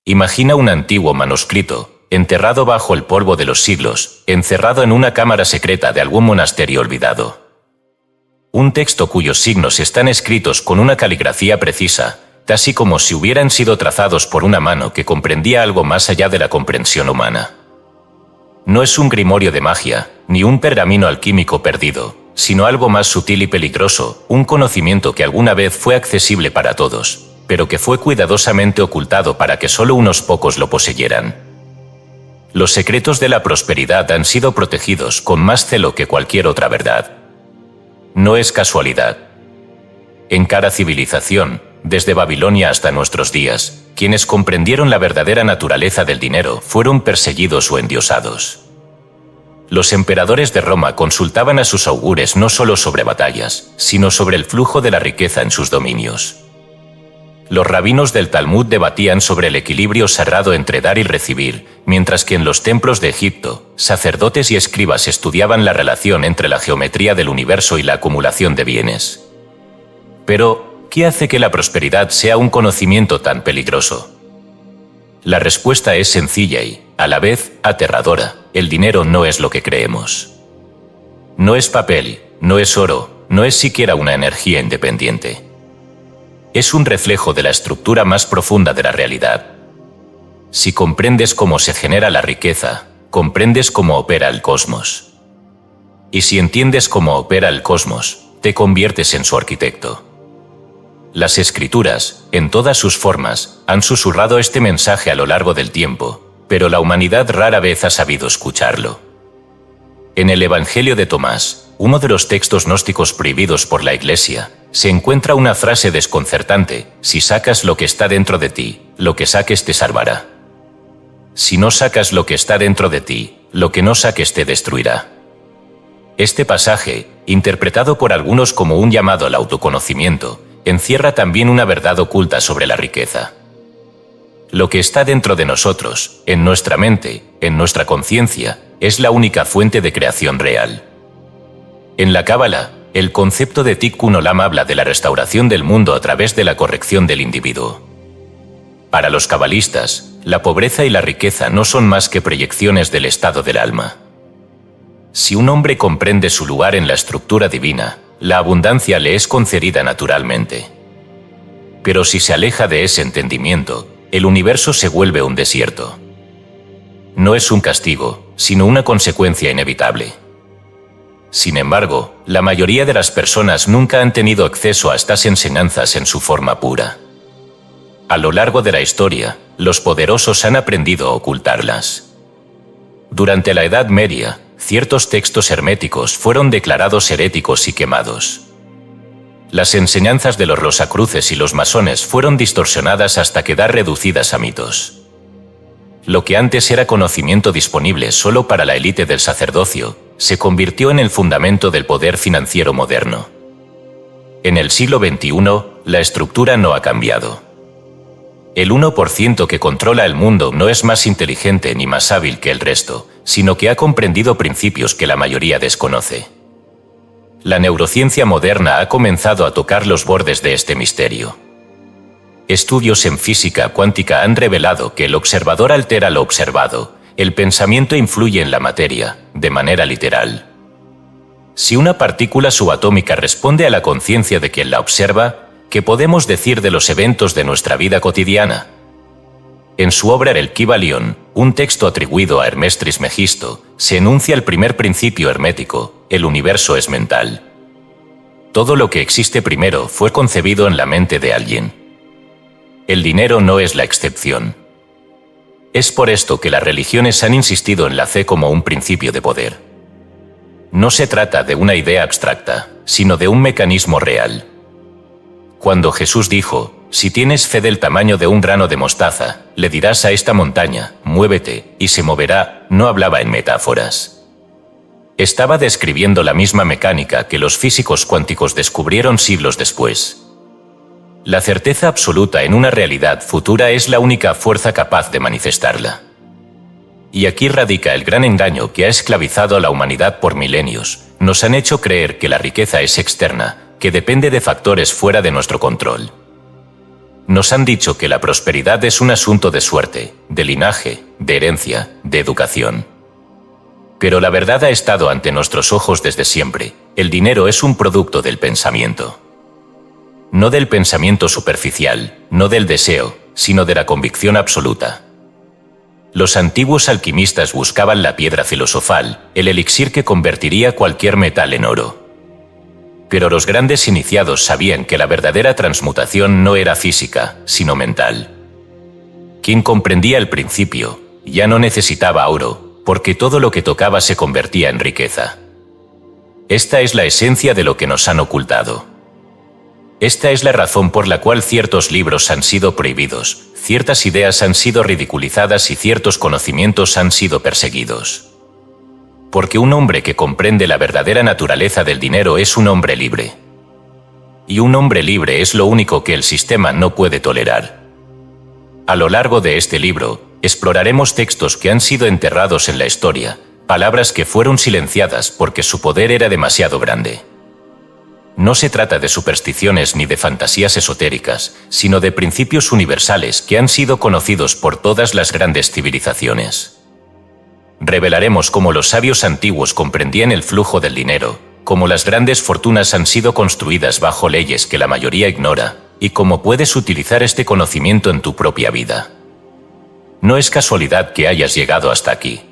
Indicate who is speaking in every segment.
Speaker 1: Imagina un antiguo manuscrito, enterrado bajo el polvo de los siglos, encerrado en una cámara secreta de algún monasterio olvidado. Un texto cuyos signos están escritos con una caligrafía precisa, casi como si hubieran sido trazados por una mano que comprendía algo más allá de la comprensión humana. No es un grimorio de magia, ni un pergamino alquímico perdido, sino algo más sutil y peligroso, un conocimiento que alguna vez fue accesible para todos, pero que fue cuidadosamente ocultado para que solo unos pocos lo poseyeran. Los secretos de la prosperidad han sido protegidos con más celo que cualquier otra verdad. No es casualidad. En cada civilización, desde Babilonia hasta nuestros días, quienes comprendieron la verdadera naturaleza del dinero fueron perseguidos o endiosados. Los emperadores de Roma consultaban a sus augures no solo sobre batallas, sino sobre el flujo de la riqueza en sus dominios. Los rabinos del Talmud debatían sobre el equilibrio sagrado entre dar y recibir, mientras que en los templos de Egipto, sacerdotes y escribas estudiaban la relación entre la geometría del universo y la acumulación de bienes. Pero, ¿qué hace que la prosperidad sea un conocimiento tan peligroso? La respuesta es sencilla y, a la vez, aterradora. El dinero no es lo que creemos. No es papel, no es oro, no es siquiera una energía independiente. Es un reflejo de la estructura más profunda de la realidad. Si comprendes cómo se genera la riqueza, comprendes cómo opera el cosmos. Y si entiendes cómo opera el cosmos, te conviertes en su arquitecto. Las escrituras, en todas sus formas, han susurrado este mensaje a lo largo del tiempo, pero la humanidad rara vez ha sabido escucharlo. En el Evangelio de Tomás, uno de los textos gnósticos prohibidos por la Iglesia, se encuentra una frase desconcertante: si sacas lo que está dentro de ti, lo que saques te salvará. Si no sacas lo que está dentro de ti, lo que no saques te destruirá. Este pasaje, interpretado por algunos como un llamado al autoconocimiento, encierra también una verdad oculta sobre la riqueza. Lo que está dentro de nosotros, en nuestra mente, en nuestra conciencia, es la única fuente de creación real. En la Cábala, el concepto de Tikkun Olam habla de la restauración del mundo a través de la corrección del individuo. Para los cabalistas, la pobreza y la riqueza no son más que proyecciones del estado del alma. Si un hombre comprende su lugar en la estructura divina, la abundancia le es concedida naturalmente. Pero si se aleja de ese entendimiento, el universo se vuelve un desierto. No es un castigo, sino una consecuencia inevitable. Sin embargo, la mayoría de las personas nunca han tenido acceso a estas enseñanzas en su forma pura. A lo largo de la historia, los poderosos han aprendido a ocultarlas. Durante la Edad Media, ciertos textos herméticos fueron declarados heréticos y quemados. Las enseñanzas de los rosacruces y los masones fueron distorsionadas hasta quedar reducidas a mitos. Lo que antes era conocimiento disponible solo para la élite del sacerdocio, se convirtió en el fundamento del poder financiero moderno. En el siglo XXI, la estructura no ha cambiado. El 1% que controla el mundo no es más inteligente ni más hábil que el resto, sino que ha comprendido principios que la mayoría desconoce. La neurociencia moderna ha comenzado a tocar los bordes de este misterio. Estudios en física cuántica han revelado que el observador altera lo observado, el pensamiento influye en la materia, de manera literal. Si una partícula subatómica responde a la conciencia de quien la observa, ¿qué podemos decir de los eventos de nuestra vida cotidiana? En su obra El Kybalión, un texto atribuido a Hermes Trismegisto, se enuncia el primer principio hermético: el universo es mental. Todo lo que existe primero fue concebido en la mente de alguien. El dinero no es la excepción. Es por esto que las religiones han insistido en la fe como un principio de poder. No se trata de una idea abstracta, sino de un mecanismo real. Cuando Jesús dijo: si tienes fe del tamaño de un grano de mostaza, le dirás a esta montaña, muévete, y se moverá, no hablaba en metáforas. Estaba describiendo la misma mecánica que los físicos cuánticos descubrieron siglos después. La certeza absoluta en una realidad futura es la única fuerza capaz de manifestarla. Y aquí radica el gran engaño que ha esclavizado a la humanidad por milenios. Nos han hecho creer que la riqueza es externa, que depende de factores fuera de nuestro control. Nos han dicho que la prosperidad es un asunto de suerte, de linaje, de herencia, de educación. Pero la verdad ha estado ante nuestros ojos desde siempre. El dinero es un producto del pensamiento. No del pensamiento superficial, no del deseo, sino de la convicción absoluta. Los antiguos alquimistas buscaban la piedra filosofal, el elixir que convertiría cualquier metal en oro. Pero los grandes iniciados sabían que la verdadera transmutación no era física, sino mental. Quien comprendía el principio, ya no necesitaba oro, porque todo lo que tocaba se convertía en riqueza. Esta es la esencia de lo que nos han ocultado. Esta es la razón por la cual ciertos libros han sido prohibidos, ciertas ideas han sido ridiculizadas y ciertos conocimientos han sido perseguidos. Porque un hombre que comprende la verdadera naturaleza del dinero es un hombre libre. Y un hombre libre es lo único que el sistema no puede tolerar. A lo largo de este libro, exploraremos textos que han sido enterrados en la historia, palabras que fueron silenciadas porque su poder era demasiado grande. No se trata de supersticiones ni de fantasías esotéricas, sino de principios universales que han sido conocidos por todas las grandes civilizaciones. Revelaremos cómo los sabios antiguos comprendían el flujo del dinero, cómo las grandes fortunas han sido construidas bajo leyes que la mayoría ignora, y cómo puedes utilizar este conocimiento en tu propia vida. No es casualidad que hayas llegado hasta aquí.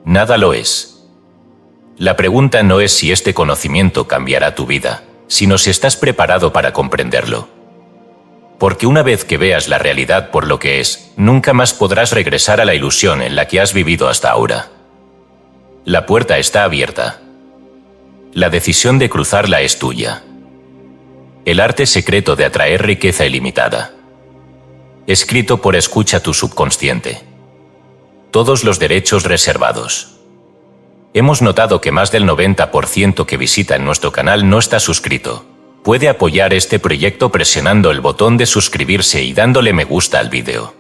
Speaker 1: Nada lo es. La pregunta no es si este conocimiento cambiará tu vida, sino si estás preparado para comprenderlo. Porque una vez que veas la realidad por lo que es, nunca más podrás regresar a la ilusión en la que has vivido hasta ahora. La puerta está abierta. La decisión de cruzarla es tuya. El arte secreto de atraer riqueza ilimitada. Escrito por Escucha tu subconsciente. Todos los derechos reservados. Hemos notado que más del 90% que visita en nuestro canal no está suscrito. Puede apoyar este proyecto presionando el botón de suscribirse y dándole me gusta al vídeo.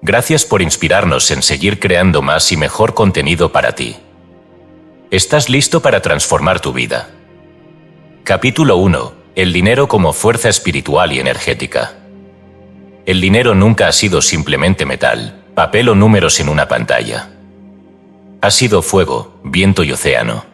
Speaker 1: Gracias por inspirarnos en seguir creando más y mejor contenido para ti. ¿Estás listo para transformar tu vida? Capítulo 1. El dinero como fuerza espiritual y energética. El dinero nunca ha sido simplemente metal, papel o números en una pantalla. Ha sido fuego, viento y océano.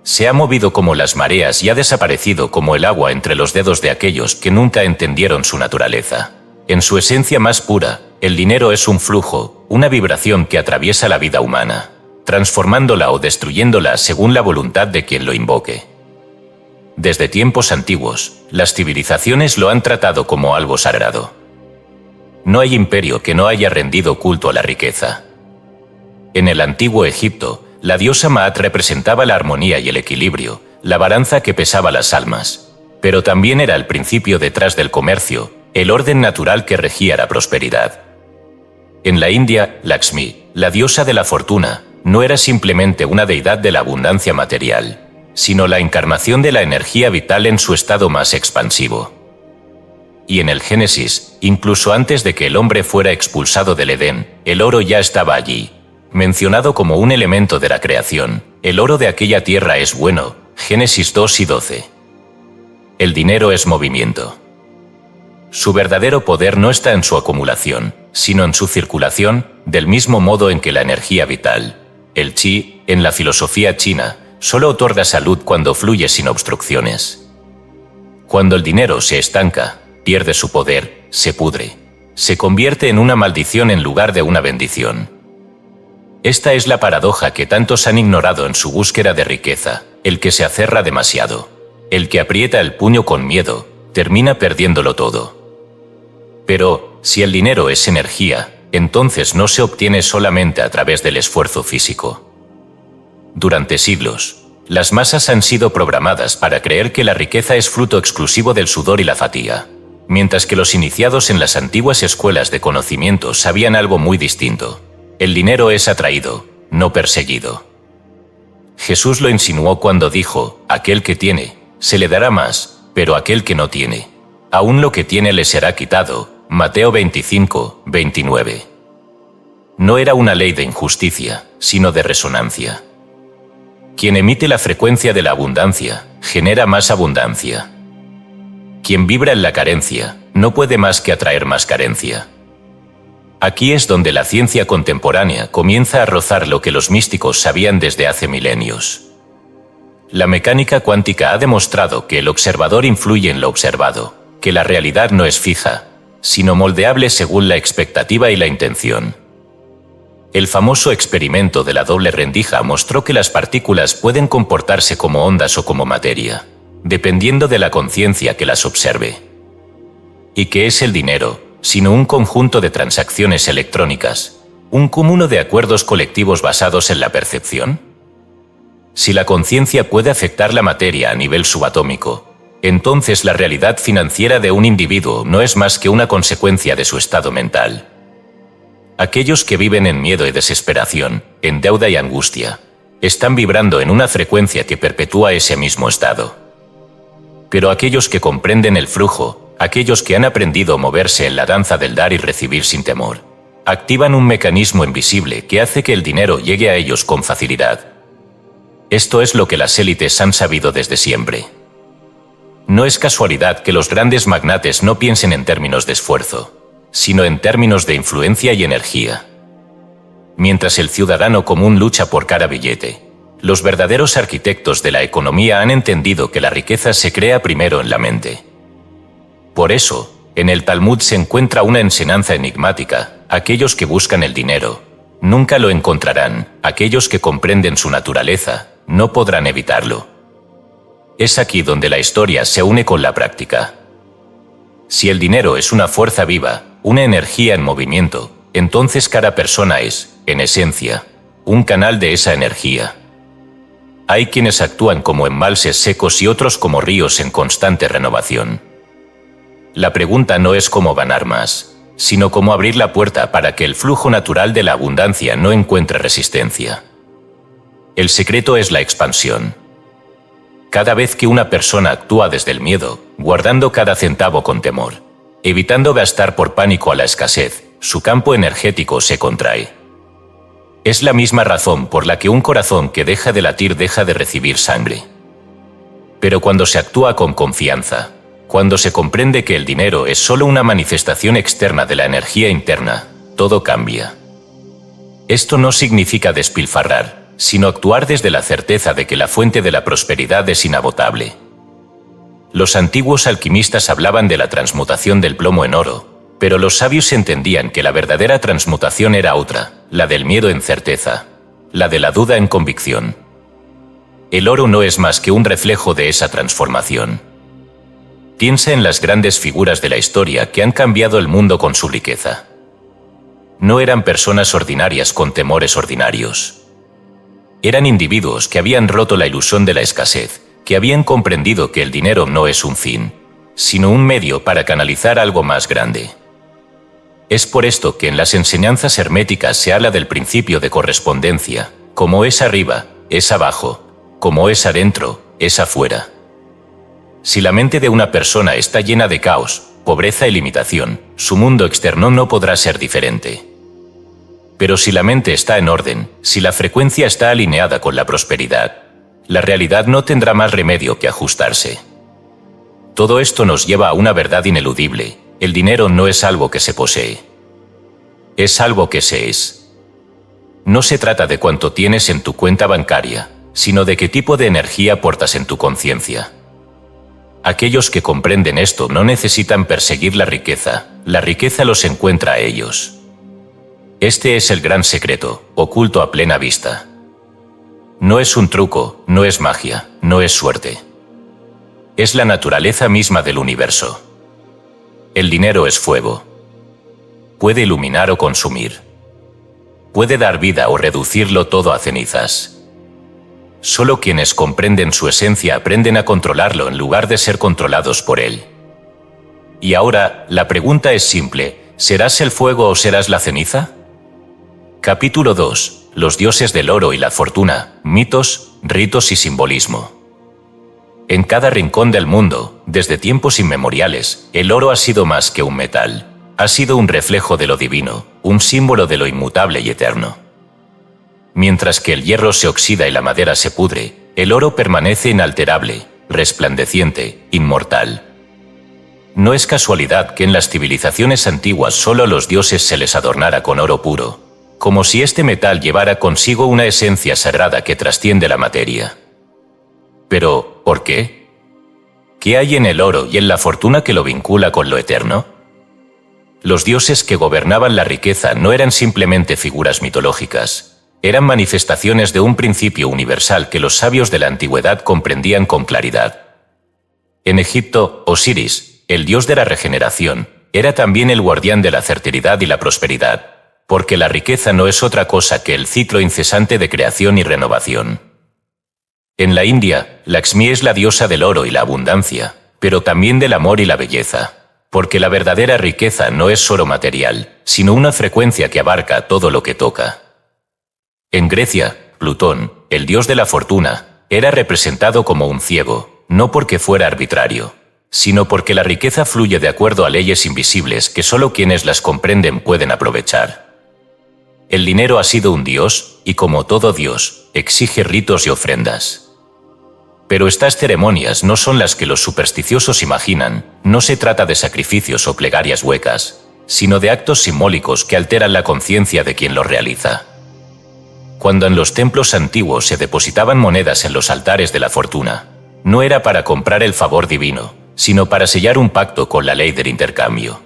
Speaker 1: Se ha movido como las mareas y ha desaparecido como el agua entre los dedos de aquellos que nunca entendieron su naturaleza. En su esencia más pura, el dinero es un flujo, una vibración que atraviesa la vida humana, transformándola o destruyéndola según la voluntad de quien lo invoque. Desde tiempos antiguos, las civilizaciones lo han tratado como algo sagrado. No hay imperio que no haya rendido culto a la riqueza. En el antiguo Egipto, la diosa Maat representaba la armonía y el equilibrio, la balanza que pesaba las almas, pero también era el principio detrás del comercio, el orden natural que regía la prosperidad. En la India, Lakshmi, la diosa de la fortuna, no era simplemente una deidad de la abundancia material, sino la encarnación de la energía vital en su estado más expansivo. Y en el Génesis, incluso antes de que el hombre fuera expulsado del Edén, el oro ya estaba allí. Mencionado como un elemento de la creación, el oro de aquella tierra es bueno, Génesis 2 y 12. El dinero es movimiento. Su verdadero poder no está en su acumulación, sino en su circulación, del mismo modo en que la energía vital, el chi, en la filosofía china, solo otorga salud cuando fluye sin obstrucciones. Cuando el dinero se estanca, pierde su poder, se pudre, se convierte en una maldición en lugar de una bendición. Esta es la paradoja que tantos han ignorado en su búsqueda de riqueza. El que se aferra demasiado, el que aprieta el puño con miedo, termina perdiéndolo todo. Pero, si el dinero es energía, entonces no se obtiene solamente a través del esfuerzo físico. Durante siglos, las masas han sido programadas para creer que la riqueza es fruto exclusivo del sudor y la fatiga, mientras que los iniciados en las antiguas escuelas de conocimiento sabían algo muy distinto. El dinero es atraído, no perseguido. Jesús lo insinuó cuando dijo, aquel que tiene, se le dará más, pero aquel que no tiene, aún lo que tiene le será quitado. Mateo 25, 29. No era una ley de injusticia, sino de resonancia. Quien emite la frecuencia de la abundancia, genera más abundancia. Quien vibra en la carencia, no puede más que atraer más carencia. Aquí es donde la ciencia contemporánea comienza a rozar lo que los místicos sabían desde hace milenios. La mecánica cuántica ha demostrado que el observador influye en lo observado, que la realidad no es fija, sino moldeable según la expectativa y la intención. El famoso experimento de la doble rendija mostró que las partículas pueden comportarse como ondas o como materia, dependiendo de la conciencia que las observe. ¿Y qué es el dinero, sino un conjunto de transacciones electrónicas, un cúmulo de acuerdos colectivos basados en la percepción? Si la conciencia puede afectar la materia a nivel subatómico, entonces la realidad financiera de un individuo no es más que una consecuencia de su estado mental. Aquellos que viven en miedo y desesperación, en deuda y angustia, están vibrando en una frecuencia que perpetúa ese mismo estado. Pero aquellos que comprenden el flujo, aquellos que han aprendido a moverse en la danza del dar y recibir sin temor, activan un mecanismo invisible que hace que el dinero llegue a ellos con facilidad. Esto es lo que las élites han sabido desde siempre. No es casualidad que los grandes magnates no piensen en términos de esfuerzo, sino en términos de influencia y energía. Mientras el ciudadano común lucha por cada billete, los verdaderos arquitectos de la economía han entendido que la riqueza se crea primero en la mente. Por eso, en el Talmud se encuentra una enseñanza enigmática: aquellos que buscan el dinero nunca lo encontrarán, aquellos que comprenden su naturaleza no podrán evitarlo. Es aquí donde la historia se une con la práctica. Si el dinero es una fuerza viva, una energía en movimiento, entonces cada persona es, en esencia, un canal de esa energía. Hay quienes actúan como embalses secos y otros como ríos en constante renovación. La pregunta no es cómo ganar más, sino cómo abrir la puerta para que el flujo natural de la abundancia no encuentre resistencia. El secreto es la expansión. Cada vez que una persona actúa desde el miedo, guardando cada centavo con temor, evitando gastar por pánico a la escasez, su campo energético se contrae. Es la misma razón por la que un corazón que deja de latir deja de recibir sangre. Pero cuando se actúa con confianza, cuando se comprende que el dinero es solo una manifestación externa de la energía interna, todo cambia. Esto no significa despilfarrar, sino actuar desde la certeza de que la fuente de la prosperidad es inagotable. Los antiguos alquimistas hablaban de la transmutación del plomo en oro, pero los sabios entendían que la verdadera transmutación era otra, la del miedo en certeza, la de la duda en convicción. El oro no es más que un reflejo de esa transformación. Piensa en las grandes figuras de la historia que han cambiado el mundo con su riqueza. No eran personas ordinarias con temores ordinarios. Eran individuos que habían roto la ilusión de la escasez, que habían comprendido que el dinero no es un fin, sino un medio para canalizar algo más grande. Es por esto que en las enseñanzas herméticas se habla del principio de correspondencia: como es arriba, es abajo; como es adentro, es afuera. Si la mente de una persona está llena de caos, pobreza y limitación, su mundo externo no podrá ser diferente. Pero si la mente está en orden, si la frecuencia está alineada con la prosperidad, la realidad no tendrá más remedio que ajustarse. Todo esto nos lleva a una verdad ineludible: el dinero no es algo que se posee. Es algo que se es. No se trata de cuánto tienes en tu cuenta bancaria, sino de qué tipo de energía portas en tu conciencia. Aquellos que comprenden esto no necesitan perseguir la riqueza los encuentra a ellos. Este es el gran secreto, oculto a plena vista. No es un truco, no es magia, no es suerte. Es la naturaleza misma del universo. El dinero es fuego. Puede iluminar o consumir. Puede dar vida o reducirlo todo a cenizas. Solo quienes comprenden su esencia aprenden a controlarlo en lugar de ser controlados por él. Y ahora, la pregunta es simple: ¿serás el fuego o serás la ceniza? Capítulo 2. Los dioses del oro y la fortuna, mitos, ritos y simbolismo. En cada rincón del mundo, desde tiempos inmemoriales, el oro ha sido más que un metal. Ha sido un reflejo de lo divino, un símbolo de lo inmutable y eterno. Mientras que el hierro se oxida y la madera se pudre, el oro permanece inalterable, resplandeciente, inmortal. No es casualidad que en las civilizaciones antiguas solo a los dioses se les adornara con oro puro, como si este metal llevara consigo una esencia sagrada que trasciende la materia. Pero, ¿por qué? ¿Qué hay en el oro y en la fortuna que lo vincula con lo eterno? Los dioses que gobernaban la riqueza no eran simplemente figuras mitológicas, eran manifestaciones de un principio universal que los sabios de la antigüedad comprendían con claridad. En Egipto, Osiris, el dios de la regeneración, era también el guardián de la fertilidad y la prosperidad, porque la riqueza no es otra cosa que el ciclo incesante de creación y renovación. En la India, Lakshmi es la diosa del oro y la abundancia, pero también del amor y la belleza, porque la verdadera riqueza no es solo material, sino una frecuencia que abarca todo lo que toca. En Grecia, Plutón, el dios de la fortuna, era representado como un ciego, no porque fuera arbitrario, sino porque la riqueza fluye de acuerdo a leyes invisibles que solo quienes las comprenden pueden aprovechar. El dinero ha sido un dios, y como todo dios, exige ritos y ofrendas. Pero estas ceremonias no son las que los supersticiosos imaginan, no se trata de sacrificios o plegarias huecas, sino de actos simbólicos que alteran la conciencia de quien los realiza. Cuando en los templos antiguos se depositaban monedas en los altares de la fortuna, no era para comprar el favor divino, sino para sellar un pacto con la ley del intercambio.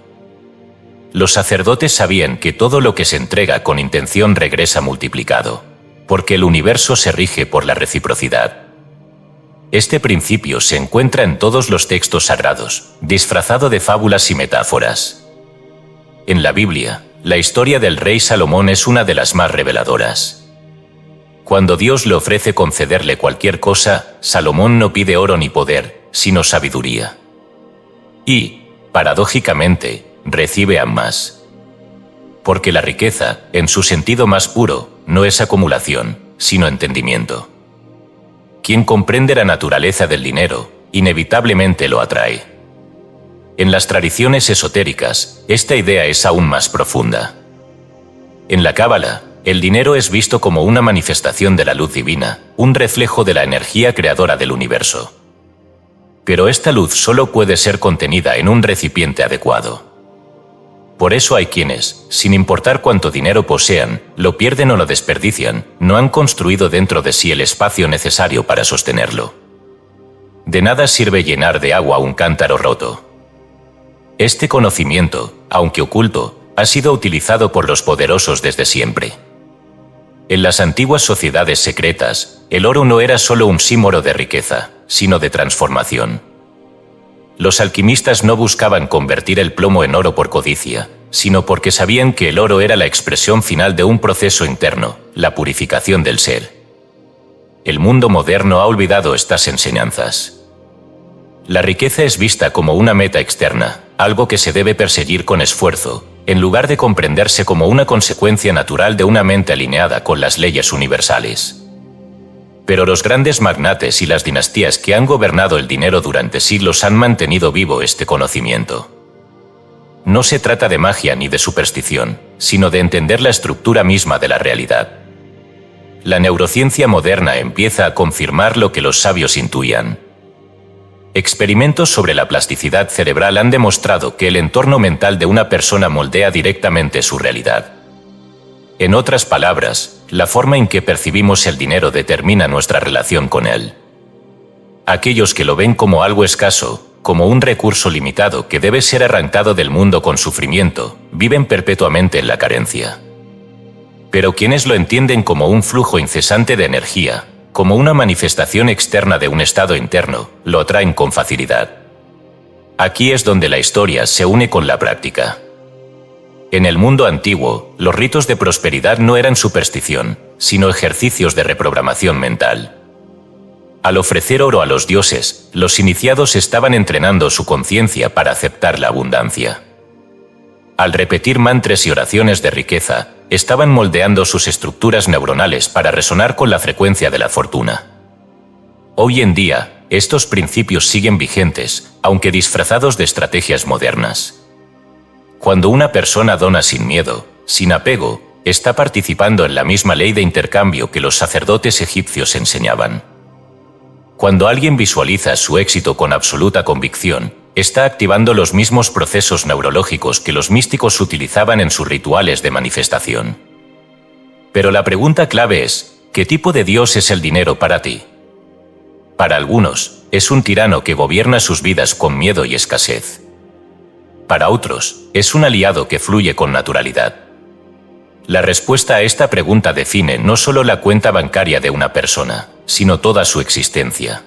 Speaker 1: Los sacerdotes sabían que todo lo que se entrega con intención regresa multiplicado, porque el universo se rige por la reciprocidad. Este principio se encuentra en todos los textos sagrados, disfrazado de fábulas y metáforas. En la Biblia, la historia del rey Salomón es una de las más reveladoras. Cuando Dios le ofrece concederle cualquier cosa, Salomón no pide oro ni poder, sino sabiduría. Y, paradójicamente, recibe ambas. Porque la riqueza, en su sentido más puro, no es acumulación, sino entendimiento. Quien comprende la naturaleza del dinero, inevitablemente lo atrae. En las tradiciones esotéricas, esta idea es aún más profunda. En la Cábala, el dinero es visto como una manifestación de la luz divina, un reflejo de la energía creadora del universo. Pero esta luz solo puede ser contenida en un recipiente adecuado. Por eso hay quienes, sin importar cuánto dinero posean, lo pierden o lo desperdician, no han construido dentro de sí el espacio necesario para sostenerlo. De nada sirve llenar de agua un cántaro roto. Este conocimiento, aunque oculto, ha sido utilizado por los poderosos desde siempre. En las antiguas sociedades secretas, el oro no era solo un símbolo de riqueza, sino de transformación. Los alquimistas no buscaban convertir el plomo en oro por codicia, sino porque sabían que el oro era la expresión final de un proceso interno, la purificación del ser. El mundo moderno ha olvidado estas enseñanzas. La riqueza es vista como una meta externa, algo que se debe perseguir con esfuerzo, en lugar de comprenderse como una consecuencia natural de una mente alineada con las leyes universales. Pero los grandes magnates y las dinastías que han gobernado el dinero durante siglos han mantenido vivo este conocimiento. No se trata de magia ni de superstición, sino de entender la estructura misma de la realidad. La neurociencia moderna empieza a confirmar lo que los sabios intuían. Experimentos sobre la plasticidad cerebral han demostrado que el entorno mental de una persona moldea directamente su realidad. En otras palabras, la forma en que percibimos el dinero determina nuestra relación con él. Aquellos que lo ven como algo escaso, como un recurso limitado que debe ser arrancado del mundo con sufrimiento, viven perpetuamente en la carencia. Pero quienes lo entienden como un flujo incesante de energía, como una manifestación externa de un estado interno, lo atraen con facilidad. Aquí es donde la historia se une con la práctica. En el mundo antiguo, los ritos de prosperidad no eran superstición, sino ejercicios de reprogramación mental. Al ofrecer oro a los dioses, los iniciados estaban entrenando su conciencia para aceptar la abundancia. Al repetir mantras y oraciones de riqueza, estaban moldeando sus estructuras neuronales para resonar con la frecuencia de la fortuna. Hoy en día, estos principios siguen vigentes, aunque disfrazados de estrategias modernas. Cuando una persona dona sin miedo, sin apego, está participando en la misma ley de intercambio que los sacerdotes egipcios enseñaban. Cuando alguien visualiza su éxito con absoluta convicción, está activando los mismos procesos neurológicos que los místicos utilizaban en sus rituales de manifestación. Pero la pregunta clave es, ¿qué tipo de Dios es el dinero para ti? Para algunos, es un tirano que gobierna sus vidas con miedo y escasez. Para otros, es un aliado que fluye con naturalidad. La respuesta a esta pregunta define no solo la cuenta bancaria de una persona, sino toda su existencia.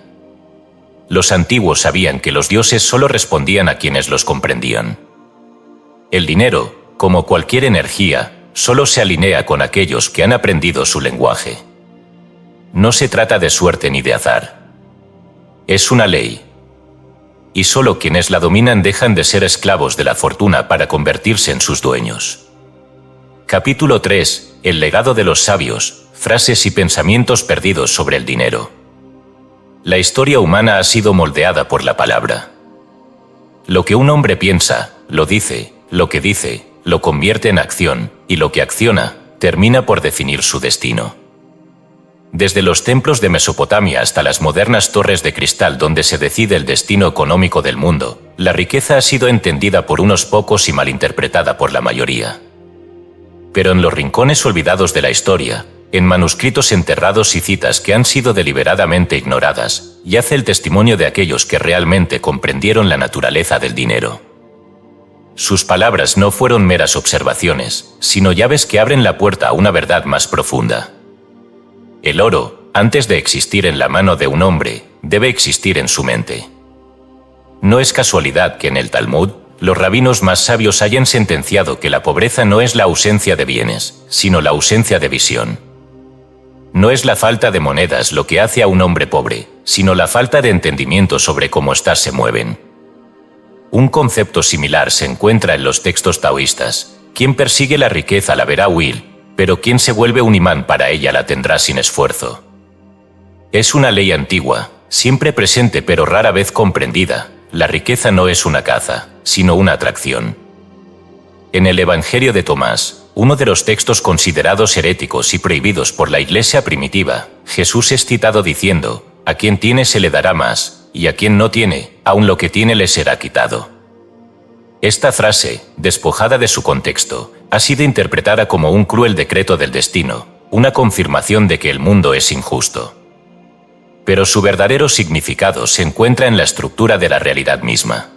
Speaker 1: Los antiguos sabían que los dioses solo respondían a quienes los comprendían. El dinero, como cualquier energía, solo se alinea con aquellos que han aprendido su lenguaje. No se trata de suerte ni de azar. Es una ley. Y solo quienes la dominan dejan de ser esclavos de la fortuna para convertirse en sus dueños. Capítulo 3. El legado de los sabios, frases y pensamientos perdidos sobre el dinero. La historia humana ha sido moldeada por la palabra. Lo que un hombre piensa, lo dice, lo que dice, lo convierte en acción, y lo que acciona, termina por definir su destino. Desde los templos de Mesopotamia hasta las modernas torres de cristal donde se decide el destino económico del mundo, la riqueza ha sido entendida por unos pocos y malinterpretada por la mayoría. Pero en los rincones olvidados de la historia, en manuscritos enterrados y citas que han sido deliberadamente ignoradas, yace el testimonio de aquellos que realmente comprendieron la naturaleza del dinero. Sus palabras no fueron meras observaciones, sino llaves que abren la puerta a una verdad más profunda. El oro, antes de existir en la mano de un hombre, debe existir en su mente. No es casualidad que en el Talmud, los rabinos más sabios hayan sentenciado que la pobreza no es la ausencia de bienes, sino la ausencia de visión. No es la falta de monedas lo que hace a un hombre pobre, sino la falta de entendimiento sobre cómo éstas se mueven. Un concepto similar se encuentra en los textos taoístas. Quien persigue la riqueza la verá huir, pero quien se vuelve un imán para ella la tendrá sin esfuerzo. Es una ley antigua, siempre presente pero rara vez comprendida. La riqueza no es una caza, sino una atracción. En el Evangelio de Tomás, uno de los textos considerados heréticos y prohibidos por la Iglesia primitiva, Jesús es citado diciendo, «A quien tiene se le dará más, y a quien no tiene, aun lo que tiene le será quitado». Esta frase, despojada de su contexto, ha sido interpretada como un cruel decreto del destino, una confirmación de que el mundo es injusto. Pero su verdadero significado se encuentra en la estructura de la realidad misma.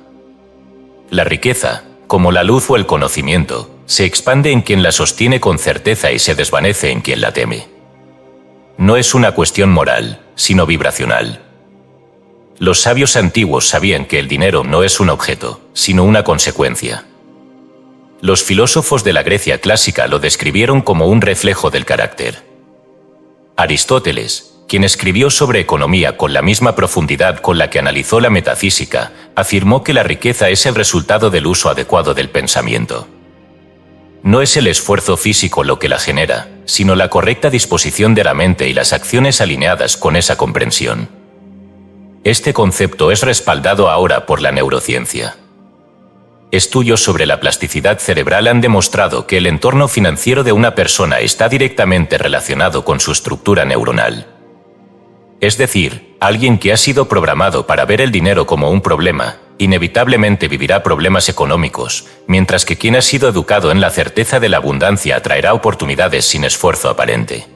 Speaker 1: La riqueza, como la luz o el conocimiento, se expande en quien la sostiene con certeza y se desvanece en quien la teme. No es una cuestión moral, sino vibracional. Los sabios antiguos sabían que el dinero no es un objeto, sino una consecuencia. Los filósofos de la Grecia clásica lo describieron como un reflejo del carácter. Aristóteles, quien escribió sobre economía con la misma profundidad con la que analizó la metafísica, afirmó que la riqueza es el resultado del uso adecuado del pensamiento. No es el esfuerzo físico lo que la genera, sino la correcta disposición de la mente y las acciones alineadas con esa comprensión. Este concepto es respaldado ahora por la neurociencia. Estudios sobre la plasticidad cerebral han demostrado que el entorno financiero de una persona está directamente relacionado con su estructura neuronal. Es decir, alguien que ha sido programado para ver el dinero como un problema, inevitablemente vivirá problemas económicos, mientras que quien ha sido educado en la certeza de la abundancia atraerá oportunidades sin esfuerzo aparente.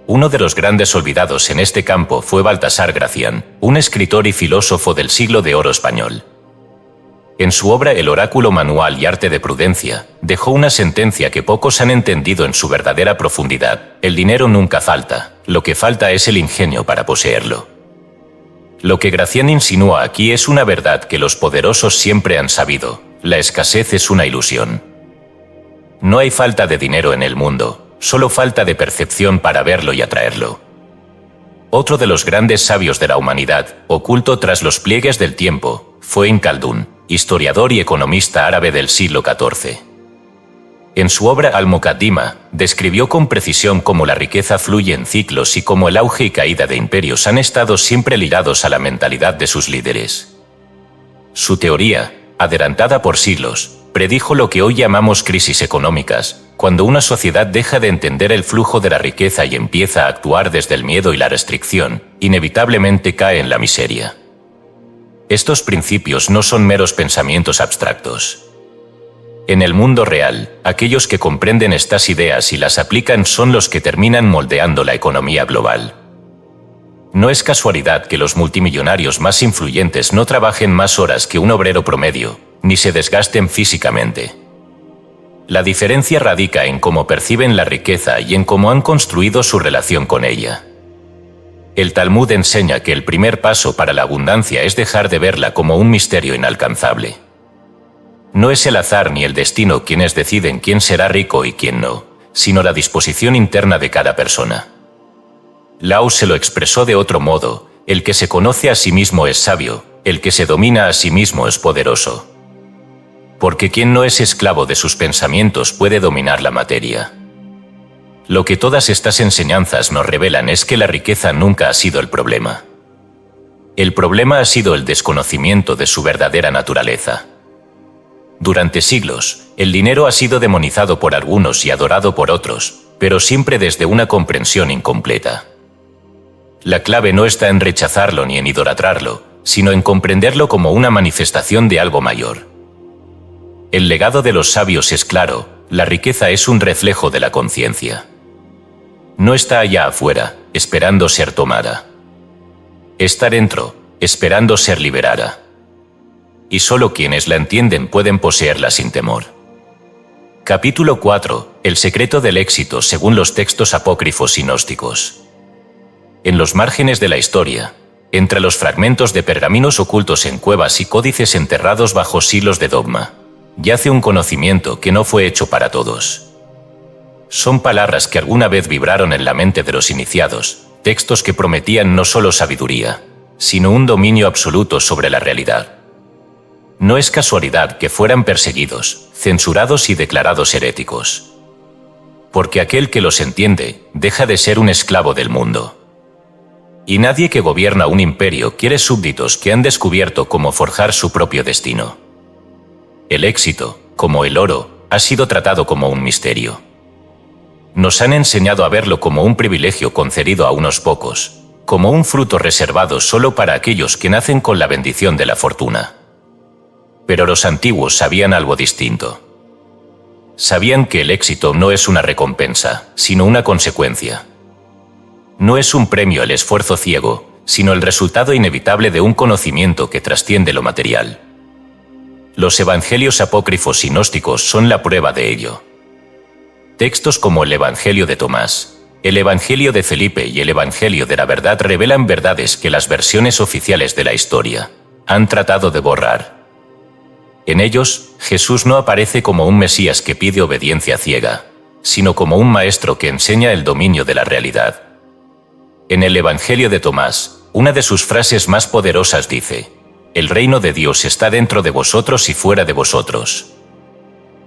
Speaker 1: Uno de los grandes olvidados en este campo fue Baltasar Gracián, un escritor y filósofo del siglo de oro español. En su obra El oráculo manual y arte de prudencia, dejó una sentencia que pocos han entendido en su verdadera profundidad: el dinero nunca falta, lo que falta es el ingenio para poseerlo. Lo que Gracián insinúa aquí es una verdad que los poderosos siempre han sabido: la escasez es una ilusión. No hay falta de dinero en el mundo, solo falta de percepción para verlo y atraerlo. Otro de los grandes sabios de la humanidad, oculto tras los pliegues del tiempo, fue Ibn Khaldún, historiador y economista árabe del siglo XIV. En su obra Al-Muqaddima, describió con precisión cómo la riqueza fluye en ciclos y cómo el auge y caída de imperios han estado siempre ligados a la mentalidad de sus líderes. Su teoría, adelantada por siglos, predijo lo que hoy llamamos crisis económicas, cuando una sociedad deja de entender el flujo de la riqueza y empieza a actuar desde el miedo y la restricción, inevitablemente cae en la miseria. estos principios no son meros pensamientos abstractos. En el mundo real, aquellos que comprenden estas ideas y las aplican son los que terminan moldeando la economía global. No es casualidad que los multimillonarios más influyentes no trabajen más horas que un obrero promedio, ni se desgasten físicamente. La diferencia radica en cómo perciben la riqueza y en cómo han construido su relación con ella. El Talmud enseña que el primer paso para la abundancia es dejar de verla como un misterio inalcanzable. No es el azar ni el destino quienes deciden quién será rico y quién no, sino la disposición interna de cada persona. Lao se lo expresó de otro modo: el que se conoce a sí mismo es sabio, el que se domina a sí mismo es poderoso. Porque quien no es esclavo de sus pensamientos puede dominar la materia. Lo que todas estas enseñanzas nos revelan es que la riqueza nunca ha sido el problema. El problema ha sido el desconocimiento de su verdadera naturaleza. Durante siglos, el dinero ha sido demonizado por algunos y adorado por otros, pero siempre desde una comprensión incompleta. La clave no está en rechazarlo ni en idolatrarlo, sino en comprenderlo como una manifestación de algo mayor. El legado de los sabios es claro: la riqueza es un reflejo de la conciencia. No está allá afuera, esperando ser tomada. Está dentro, esperando ser liberada. Y solo quienes la entienden pueden poseerla sin temor. Capítulo 4. El secreto del éxito según los textos apócrifos y gnósticos. En los márgenes de la historia, entre los fragmentos de pergaminos ocultos en cuevas y códices enterrados bajo siglos de dogma, yace un conocimiento que no fue hecho para todos. Son palabras que alguna vez vibraron en la mente de los iniciados, textos que prometían no solo sabiduría, sino un dominio absoluto sobre la realidad. No es casualidad que fueran perseguidos, censurados y declarados heréticos. Porque aquel que los entiende deja de ser un esclavo del mundo. Y nadie que gobierna un imperio quiere súbditos que han descubierto cómo forjar su propio destino. El éxito, como el oro, ha sido tratado como un misterio. Nos han enseñado a verlo como un privilegio concedido a unos pocos, como un fruto reservado solo para aquellos que nacen con la bendición de la fortuna. Pero los antiguos sabían algo distinto. Sabían que el éxito no es una recompensa, sino una consecuencia. No es un premio al esfuerzo ciego, sino el resultado inevitable de un conocimiento que trasciende lo material. Los evangelios apócrifos y gnósticos son la prueba de ello. Textos como el Evangelio de Tomás, el Evangelio de Felipe y el Evangelio de la Verdad revelan verdades que las versiones oficiales de la historia han tratado de borrar. En ellos, Jesús no aparece como un Mesías que pide obediencia ciega, sino como un maestro que enseña el dominio de la realidad. En el Evangelio de Tomás, una de sus frases más poderosas dice: «El reino de Dios está dentro de vosotros y fuera de vosotros.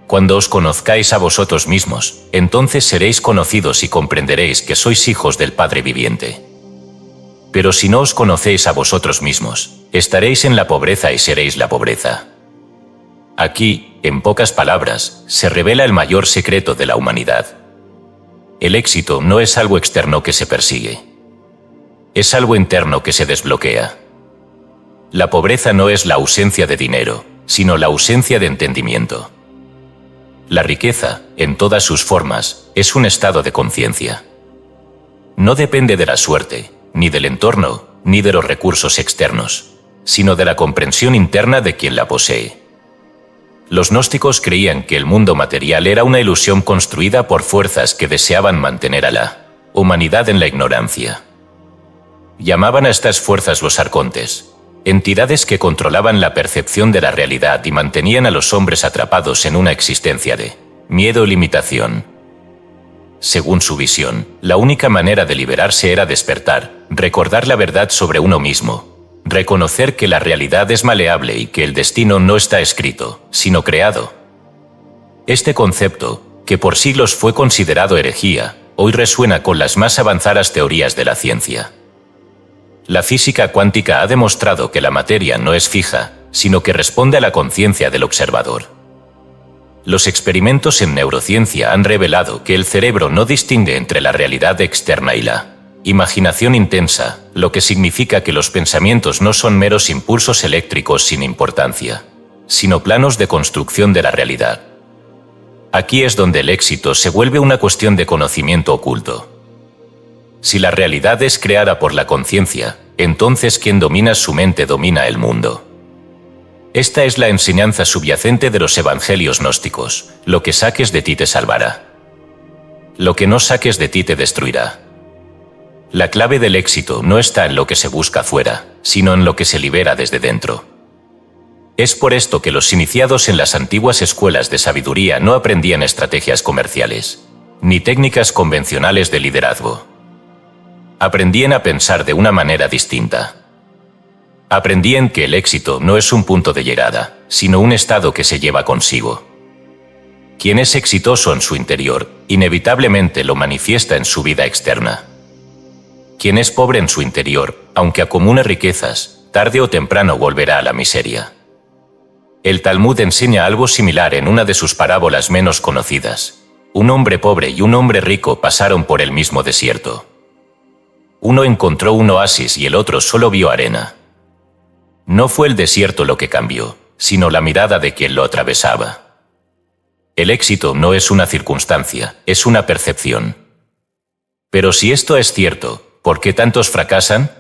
Speaker 1: Cuando os conozcáis a vosotros mismos, entonces seréis conocidos y comprenderéis que sois hijos del Padre viviente. Pero si no os conocéis a vosotros mismos, estaréis en la pobreza y seréis la pobreza». Aquí, en pocas palabras, se revela el mayor secreto de la humanidad. El éxito no es algo externo que se persigue. Es algo interno que se desbloquea. La pobreza no es la ausencia de dinero, sino la ausencia de entendimiento. La riqueza, en todas sus formas, es un estado de conciencia. No depende de la suerte, ni del entorno, ni de los recursos externos, sino de la comprensión interna de quien la posee. Los gnósticos creían que el mundo material era una ilusión construida por fuerzas que deseaban mantener a la humanidad en la ignorancia. Llamaban a estas fuerzas los arcontes, entidades que controlaban la percepción de la realidad y mantenían a los hombres atrapados en una existencia de miedo y limitación. Según su visión, la única manera de liberarse era despertar, recordar la verdad sobre uno mismo, reconocer que la realidad es maleable y que el destino no está escrito, sino creado. Este concepto, que por siglos fue considerado herejía, hoy resuena con las más avanzadas teorías de la ciencia. La física cuántica ha demostrado que la materia no es fija, sino que responde a la conciencia del observador. Los experimentos en neurociencia han revelado que el cerebro no distingue entre la realidad externa y la Imaginación intensa, lo que significa que los pensamientos no son meros impulsos eléctricos sin importancia, sino planos de construcción de la realidad. Aquí es donde el éxito se vuelve una cuestión de conocimiento oculto. Si la realidad es creada por la conciencia, entonces quien domina su mente domina el mundo. Esta es la enseñanza subyacente de los evangelios gnósticos: lo que saques de ti te salvará. Lo que no saques de ti te destruirá. La clave del éxito no está en lo que se busca fuera, sino en lo que se libera desde dentro. Es por esto que los iniciados en las antiguas escuelas de sabiduría no aprendían estrategias comerciales, ni técnicas convencionales de liderazgo. Aprendían a pensar de una manera distinta. Aprendían que el éxito no es un punto de llegada, sino un estado que se lleva consigo. Quien es exitoso en su interior, inevitablemente lo manifiesta en su vida externa. Quien es pobre en su interior, aunque acumule riquezas, tarde o temprano volverá a la miseria. El Talmud enseña algo similar en una de sus parábolas menos conocidas. Un hombre pobre y un hombre rico pasaron por el mismo desierto. Uno encontró un oasis y el otro solo vio arena. No fue el desierto lo que cambió, sino la mirada de quien lo atravesaba. El éxito no es una circunstancia, es una percepción. Pero si esto es cierto, ¿por qué tantos fracasan?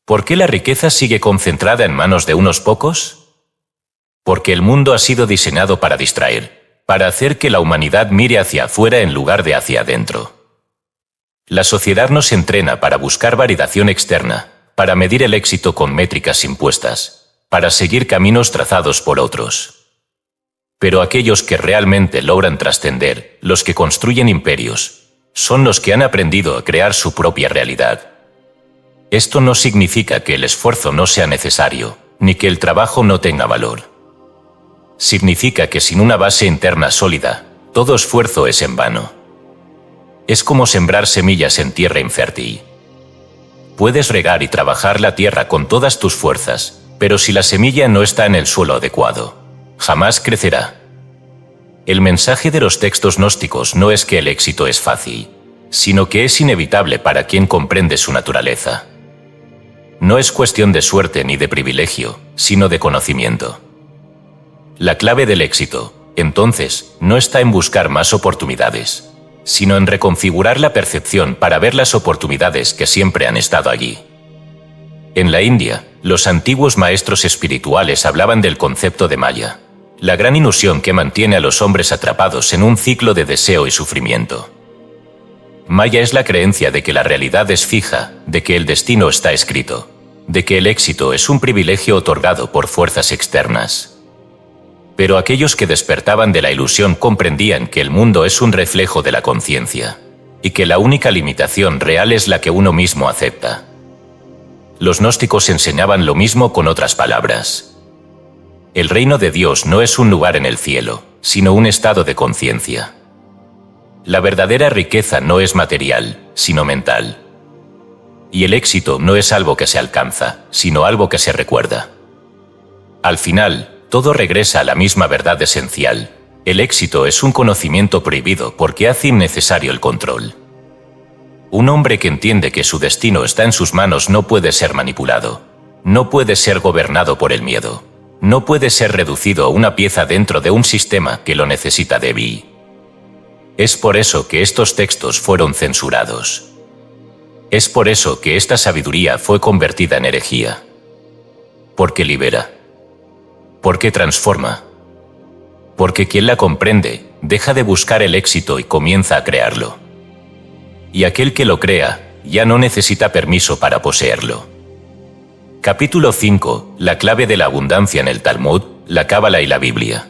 Speaker 1: ¿Por qué la riqueza sigue concentrada en manos de unos pocos? Porque el mundo ha sido diseñado para distraer, para hacer que la humanidad mire hacia afuera en lugar de hacia adentro. La sociedad nos entrena para buscar validación externa, para medir el éxito con métricas impuestas, para seguir caminos trazados por otros. Pero aquellos que realmente logran trascender, los que construyen imperios, son los que han aprendido a crear su propia realidad. Esto no significa que el esfuerzo no sea necesario, ni que el trabajo no tenga valor. Significa que sin una base interna sólida, todo esfuerzo es en vano. Es como sembrar semillas en tierra infértil. Puedes regar y trabajar la tierra con todas tus fuerzas, pero si la semilla no está en el suelo adecuado, jamás crecerá. El mensaje de los textos gnósticos no es que el éxito es fácil, sino que es inevitable para quien comprende su naturaleza. No es cuestión de suerte ni de privilegio, sino de conocimiento. La clave del éxito, entonces, no está en buscar más oportunidades, sino en reconfigurar la percepción para ver las oportunidades que siempre han estado allí. En la India, los antiguos maestros espirituales hablaban del concepto de Maya, la gran ilusión que mantiene a los hombres atrapados en un ciclo de deseo y sufrimiento. Maya es la creencia de que la realidad es fija, de que el destino está escrito, de que el éxito es un privilegio otorgado por fuerzas externas. Pero aquellos que despertaban de la ilusión comprendían que el mundo es un reflejo de la conciencia, y que la única limitación real es la que uno mismo acepta. Los gnósticos enseñaban lo mismo con otras palabras. El reino de Dios no es un lugar en el cielo, sino un estado de conciencia. La verdadera riqueza no es material, sino mental. Y el éxito no es algo que se alcanza, sino algo que se recuerda. Al final, todo regresa a la misma verdad esencial. El éxito es un conocimiento prohibido porque hace innecesario el control. Un hombre que entiende que su destino está en sus manos no puede ser manipulado. No puede ser gobernado por el miedo. No puede ser reducido a una pieza dentro de un sistema que lo necesita débil. Es por eso que estos textos fueron censurados. Es por eso que esta sabiduría fue convertida en herejía. Porque libera. Porque transforma. Porque quien la comprende, deja de buscar el éxito y comienza a crearlo. Y aquel que lo crea, ya no necesita permiso para poseerlo. Capítulo 5. La clave de la abundancia en el Talmud, la Cábala y la Biblia.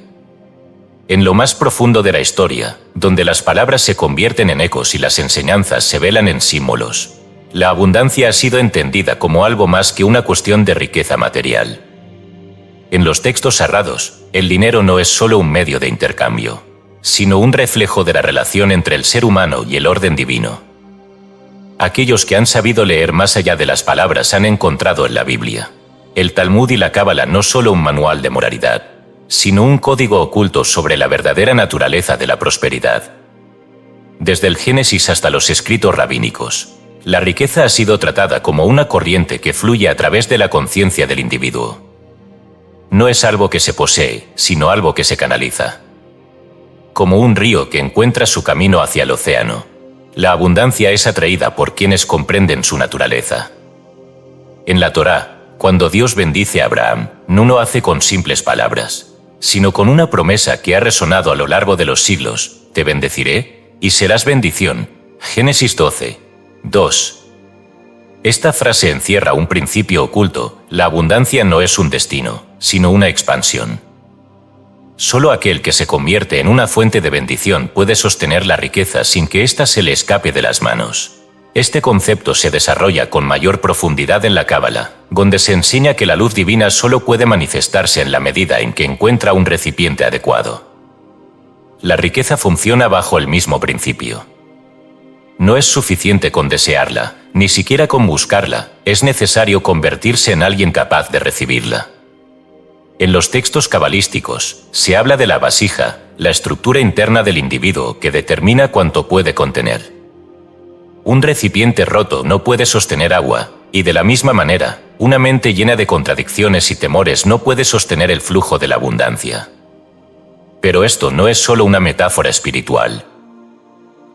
Speaker 1: En lo más profundo de la historia, donde las palabras se convierten en ecos y las enseñanzas se velan en símbolos, la abundancia ha sido entendida como algo más que una cuestión de riqueza material. En los textos sagrados, el dinero no es solo un medio de intercambio, sino un reflejo de la relación entre el ser humano y el orden divino. Aquellos que han sabido leer más allá de las palabras han encontrado en la Biblia, el Talmud y la Cábala no solo un manual de moralidad, sino un código oculto sobre la verdadera naturaleza de la prosperidad. Desde el Génesis hasta los escritos rabínicos, la riqueza ha sido tratada como una corriente que fluye a través de la conciencia del individuo. No es algo que se posee, sino algo que se canaliza. Como un río que encuentra su camino hacia el océano, la abundancia es atraída por quienes comprenden su naturaleza. En la Torá, cuando Dios bendice a Abraham, no lo hace con simples palabras, sino con una promesa que ha resonado a lo largo de los siglos: te bendeciré y serás bendición. Génesis 12, 2. Esta frase encierra un principio oculto: la abundancia no es un destino, sino una expansión. Solo aquel que se convierte en una fuente de bendición puede sostener la riqueza sin que ésta se le escape de las manos. Este concepto se desarrolla con mayor profundidad en la Cábala, donde se enseña que la luz divina solo puede manifestarse en la medida en que encuentra un recipiente adecuado. La riqueza funciona bajo el mismo principio. No es suficiente con desearla, ni siquiera con buscarla, es necesario convertirse en alguien capaz de recibirla. En los textos cabalísticos, se habla de la vasija, la estructura interna del individuo que determina cuánto puede contener. Un recipiente roto no puede sostener agua, y de la misma manera, una mente llena de contradicciones y temores no puede sostener el flujo de la abundancia. Pero esto no es solo una metáfora espiritual.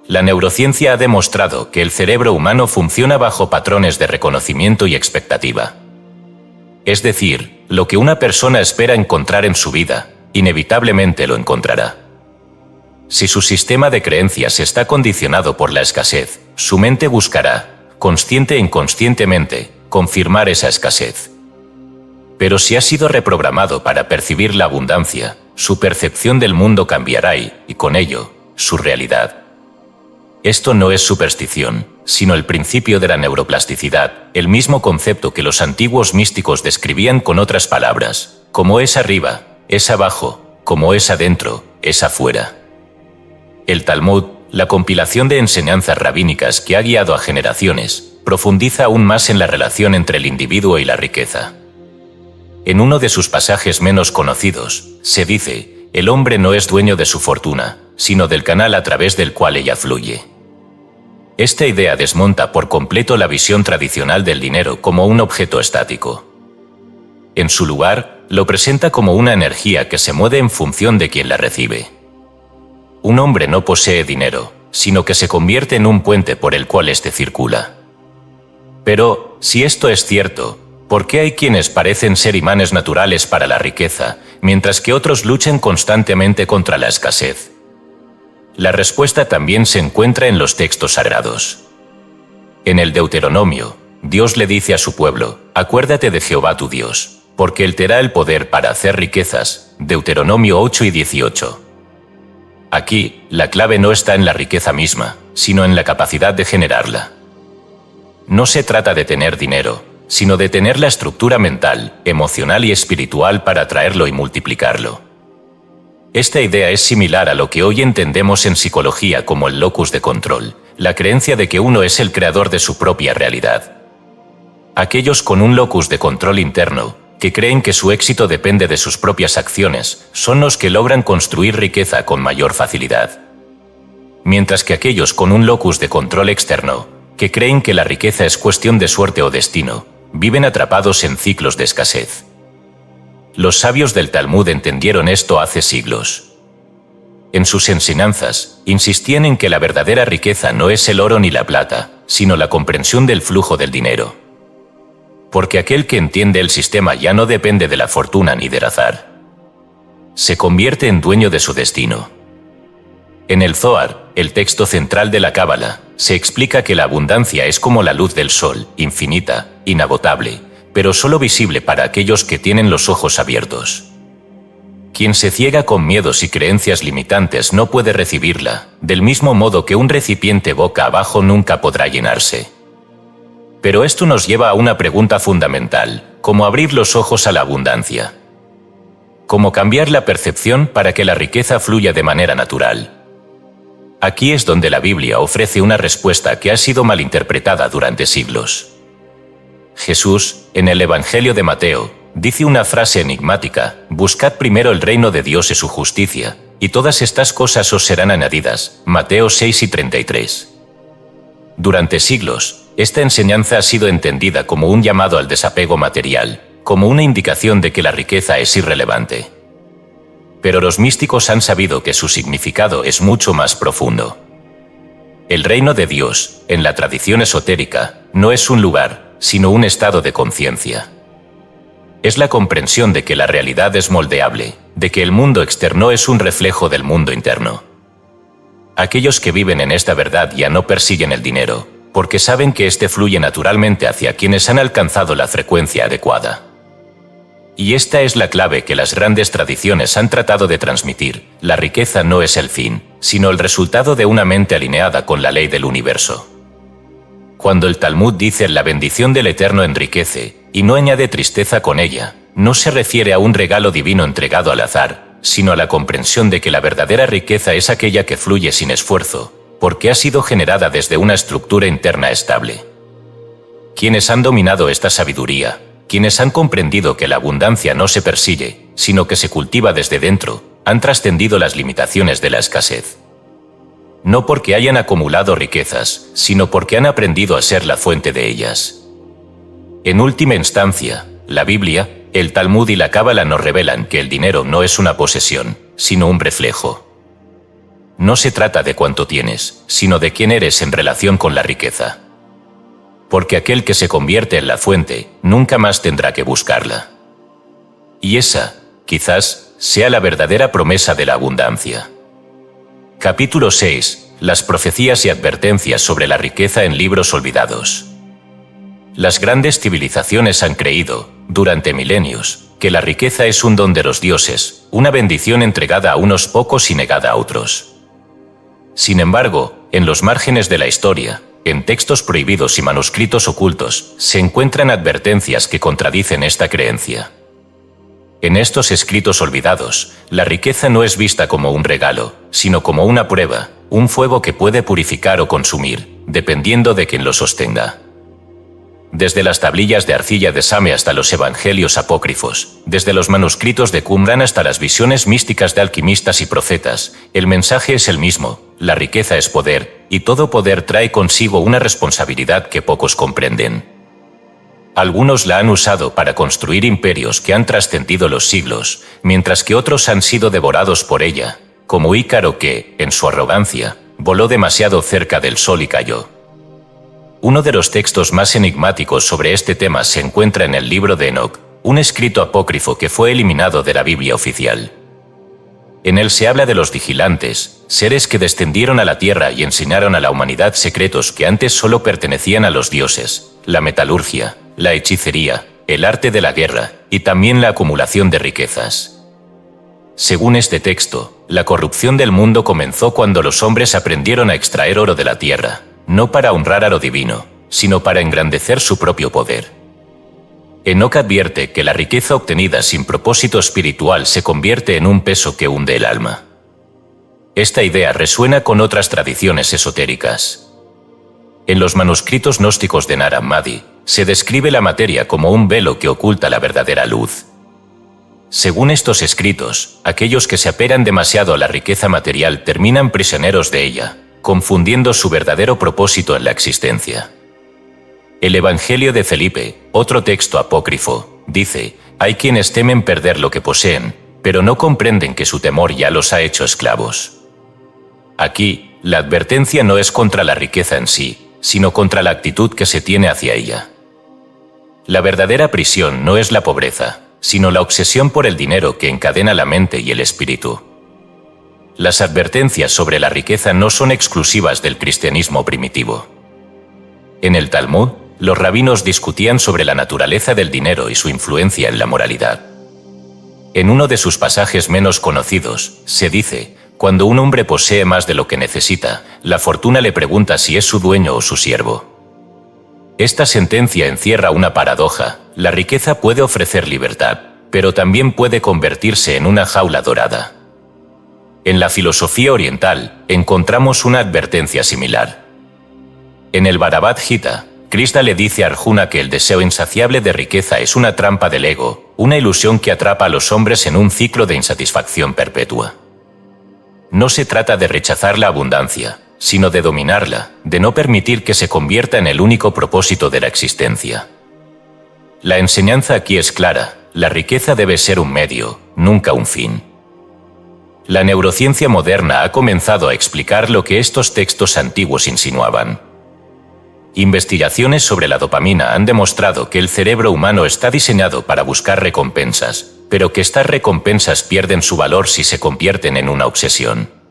Speaker 1: La neurociencia ha demostrado que el cerebro humano funciona bajo patrones de reconocimiento y expectativa. Es decir, lo que una persona espera encontrar en su vida, inevitablemente lo encontrará. Si su sistema de creencias está condicionado por la escasez, su mente buscará, consciente e inconscientemente, confirmar esa escasez. Pero si ha sido reprogramado para percibir la abundancia, su percepción del mundo cambiará y, con ello, su realidad. Esto no es superstición, sino el principio de la neuroplasticidad, el mismo concepto que los antiguos místicos describían con otras palabras: como es arriba, es abajo; como es adentro, es afuera. El Talmud, la compilación de enseñanzas rabínicas que ha guiado a generaciones, profundiza aún más en la relación entre el individuo y la riqueza. En uno de sus pasajes menos conocidos, se dice: el hombre no es dueño de su fortuna, sino del canal a través del cual ella fluye. Esta idea desmonta por completo la visión tradicional del dinero como un objeto estático. En su lugar, lo presenta como una energía que se mueve en función de quien la recibe. Un hombre no posee dinero, sino que se convierte en un puente por el cual éste circula. Pero, si esto es cierto, ¿por qué hay quienes parecen ser imanes naturales para la riqueza, mientras que otros luchan constantemente contra la escasez? La respuesta también se encuentra en los textos sagrados. En el Deuteronomio, Dios le dice a su pueblo: acuérdate de Jehová tu Dios, porque Él te da el poder para hacer riquezas. Deuteronomio 8 y 18. Aquí, la clave no está en la riqueza misma, sino en la capacidad de generarla. No se trata de tener dinero, sino de tener la estructura mental, emocional y espiritual para atraerlo y multiplicarlo. Esta idea es similar a lo que hoy entendemos en psicología como el locus de control, la creencia de que uno es el creador de su propia realidad. Aquellos con un locus de control interno, que creen que su éxito depende de sus propias acciones, son los que logran construir riqueza con mayor facilidad. Mientras que aquellos con un locus de control externo, que creen que la riqueza es cuestión de suerte o destino, viven atrapados en ciclos de escasez. Los sabios del Talmud entendieron esto hace siglos. En sus enseñanzas, insistían en que la verdadera riqueza no es el oro ni la plata, sino la comprensión del flujo del dinero. Porque aquel que entiende el sistema ya no depende de la fortuna ni del azar. Se convierte en dueño de su destino. En el Zohar, el texto central de la Cábala, se explica que la abundancia es como la luz del sol, infinita, inagotable, pero solo visible para aquellos que tienen los ojos abiertos. Quien se ciega con miedos y creencias limitantes no puede recibirla, del mismo modo que un recipiente boca abajo nunca podrá llenarse. Pero esto nos lleva a una pregunta fundamental: ¿cómo abrir los ojos a la abundancia? ¿Cómo cambiar la percepción para que la riqueza fluya de manera natural? Aquí es donde la Biblia ofrece una respuesta que ha sido malinterpretada durante siglos. Jesús, en el Evangelio de Mateo, dice una frase enigmática: buscad primero el reino de Dios y su justicia, y todas estas cosas os serán añadidas. Mateo 6 y 33. Durante siglos, esta enseñanza ha sido entendida como un llamado al desapego material, como una indicación de que la riqueza es irrelevante. Pero los místicos han sabido que su significado es mucho más profundo. El reino de Dios, en la tradición esotérica, no es un lugar, sino un estado de conciencia. Es la comprensión de que la realidad es moldeable, de que el mundo externo es un reflejo del mundo interno. Aquellos que viven en esta verdad ya no persiguen el dinero, porque saben que éste fluye naturalmente hacia quienes han alcanzado la frecuencia adecuada. Y esta es la clave que las grandes tradiciones han tratado de transmitir: la riqueza no es el fin, sino el resultado de una mente alineada con la ley del universo. Cuando el Talmud dice la bendición del Eterno enriquece, y no añade tristeza con ella, no se refiere a un regalo divino entregado al azar, sino a la comprensión de que la verdadera riqueza es aquella que fluye sin esfuerzo, porque ha sido generada desde una estructura interna estable. Quienes han dominado esta sabiduría, quienes han comprendido que la abundancia no se persigue, sino que se cultiva desde dentro, han trascendido las limitaciones de la escasez. No porque hayan acumulado riquezas, sino porque han aprendido a ser la fuente de ellas. En última instancia, la Biblia, el Talmud y la Cábala nos revelan que el dinero no es una posesión, sino un reflejo. No se trata de cuánto tienes, sino de quién eres en relación con la riqueza. Porque aquel que se convierte en la fuente, nunca más tendrá que buscarla. Y esa, quizás, sea la verdadera promesa de la abundancia. Capítulo 6. Las profecías y advertencias sobre la riqueza en libros olvidados. Las grandes civilizaciones han creído, durante milenios, que la riqueza es un don de los dioses, una bendición entregada a unos pocos y negada a otros. Sin embargo, en los márgenes de la historia, en textos prohibidos y manuscritos ocultos, se encuentran advertencias que contradicen esta creencia. En estos escritos olvidados, la riqueza no es vista como un regalo, sino como una prueba, un fuego que puede purificar o consumir, dependiendo de quien lo sostenga. Desde las tablillas de arcilla de Same hasta los evangelios apócrifos, desde los manuscritos de Qumran hasta las visiones místicas de alquimistas y profetas, el mensaje es el mismo: la riqueza es poder, y todo poder trae consigo una responsabilidad que pocos comprenden. Algunos la han usado para construir imperios que han trascendido los siglos, mientras que otros han sido devorados por ella, como Ícaro que, en su arrogancia, voló demasiado cerca del sol y cayó. Uno de los textos más enigmáticos sobre este tema se encuentra en el libro de Enoc, un escrito apócrifo que fue eliminado de la Biblia oficial. En él se habla de los vigilantes, seres que descendieron a la tierra y enseñaron a la humanidad secretos que antes solo pertenecían a los dioses: la metalurgia, la hechicería, el arte de la guerra y también la acumulación de riquezas. Según este texto, la corrupción del mundo comenzó cuando los hombres aprendieron a extraer oro de la tierra, no para honrar a lo divino, sino para engrandecer su propio poder. Enoc advierte que la riqueza obtenida sin propósito espiritual se convierte en un peso que hunde el alma. Esta idea resuena con otras tradiciones esotéricas. En los manuscritos gnósticos de Nag Hammadi, se describe la materia como un velo que oculta la verdadera luz. Según estos escritos, aquellos que se apegan demasiado a la riqueza material terminan prisioneros de ella, confundiendo su verdadero propósito en la existencia. El Evangelio de Felipe, otro texto apócrifo, dice: hay quienes temen perder lo que poseen, pero no comprenden que su temor ya los ha hecho esclavos. Aquí, la advertencia no es contra la riqueza en sí, sino contra la actitud que se tiene hacia ella. La verdadera prisión no es la pobreza, sino la obsesión por el dinero que encadena la mente y el espíritu. Las advertencias sobre la riqueza no son exclusivas del cristianismo primitivo. En el Talmud, los rabinos discutían sobre la naturaleza del dinero y su influencia en la moralidad. En uno de sus pasajes menos conocidos, se dice: cuando un hombre posee más de lo que necesita, la fortuna le pregunta si es su dueño o su siervo. Esta sentencia encierra una paradoja: la riqueza puede ofrecer libertad, pero también puede convertirse en una jaula dorada. En la filosofía oriental, encontramos una advertencia similar. En el Bhagavad Gita, Krishna le dice a Arjuna que el deseo insaciable de riqueza es una trampa del ego, una ilusión que atrapa a los hombres en un ciclo de insatisfacción perpetua. No se trata de rechazar la abundancia, sino de dominarla, de no permitir que se convierta en el único propósito de la existencia. La enseñanza aquí es clara: la riqueza debe ser un medio, nunca un fin. La neurociencia moderna ha comenzado a explicar lo que estos textos antiguos insinuaban. Investigaciones sobre la dopamina han demostrado que el cerebro humano está diseñado para buscar recompensas, pero que estas recompensas pierden su valor si se convierten en una obsesión.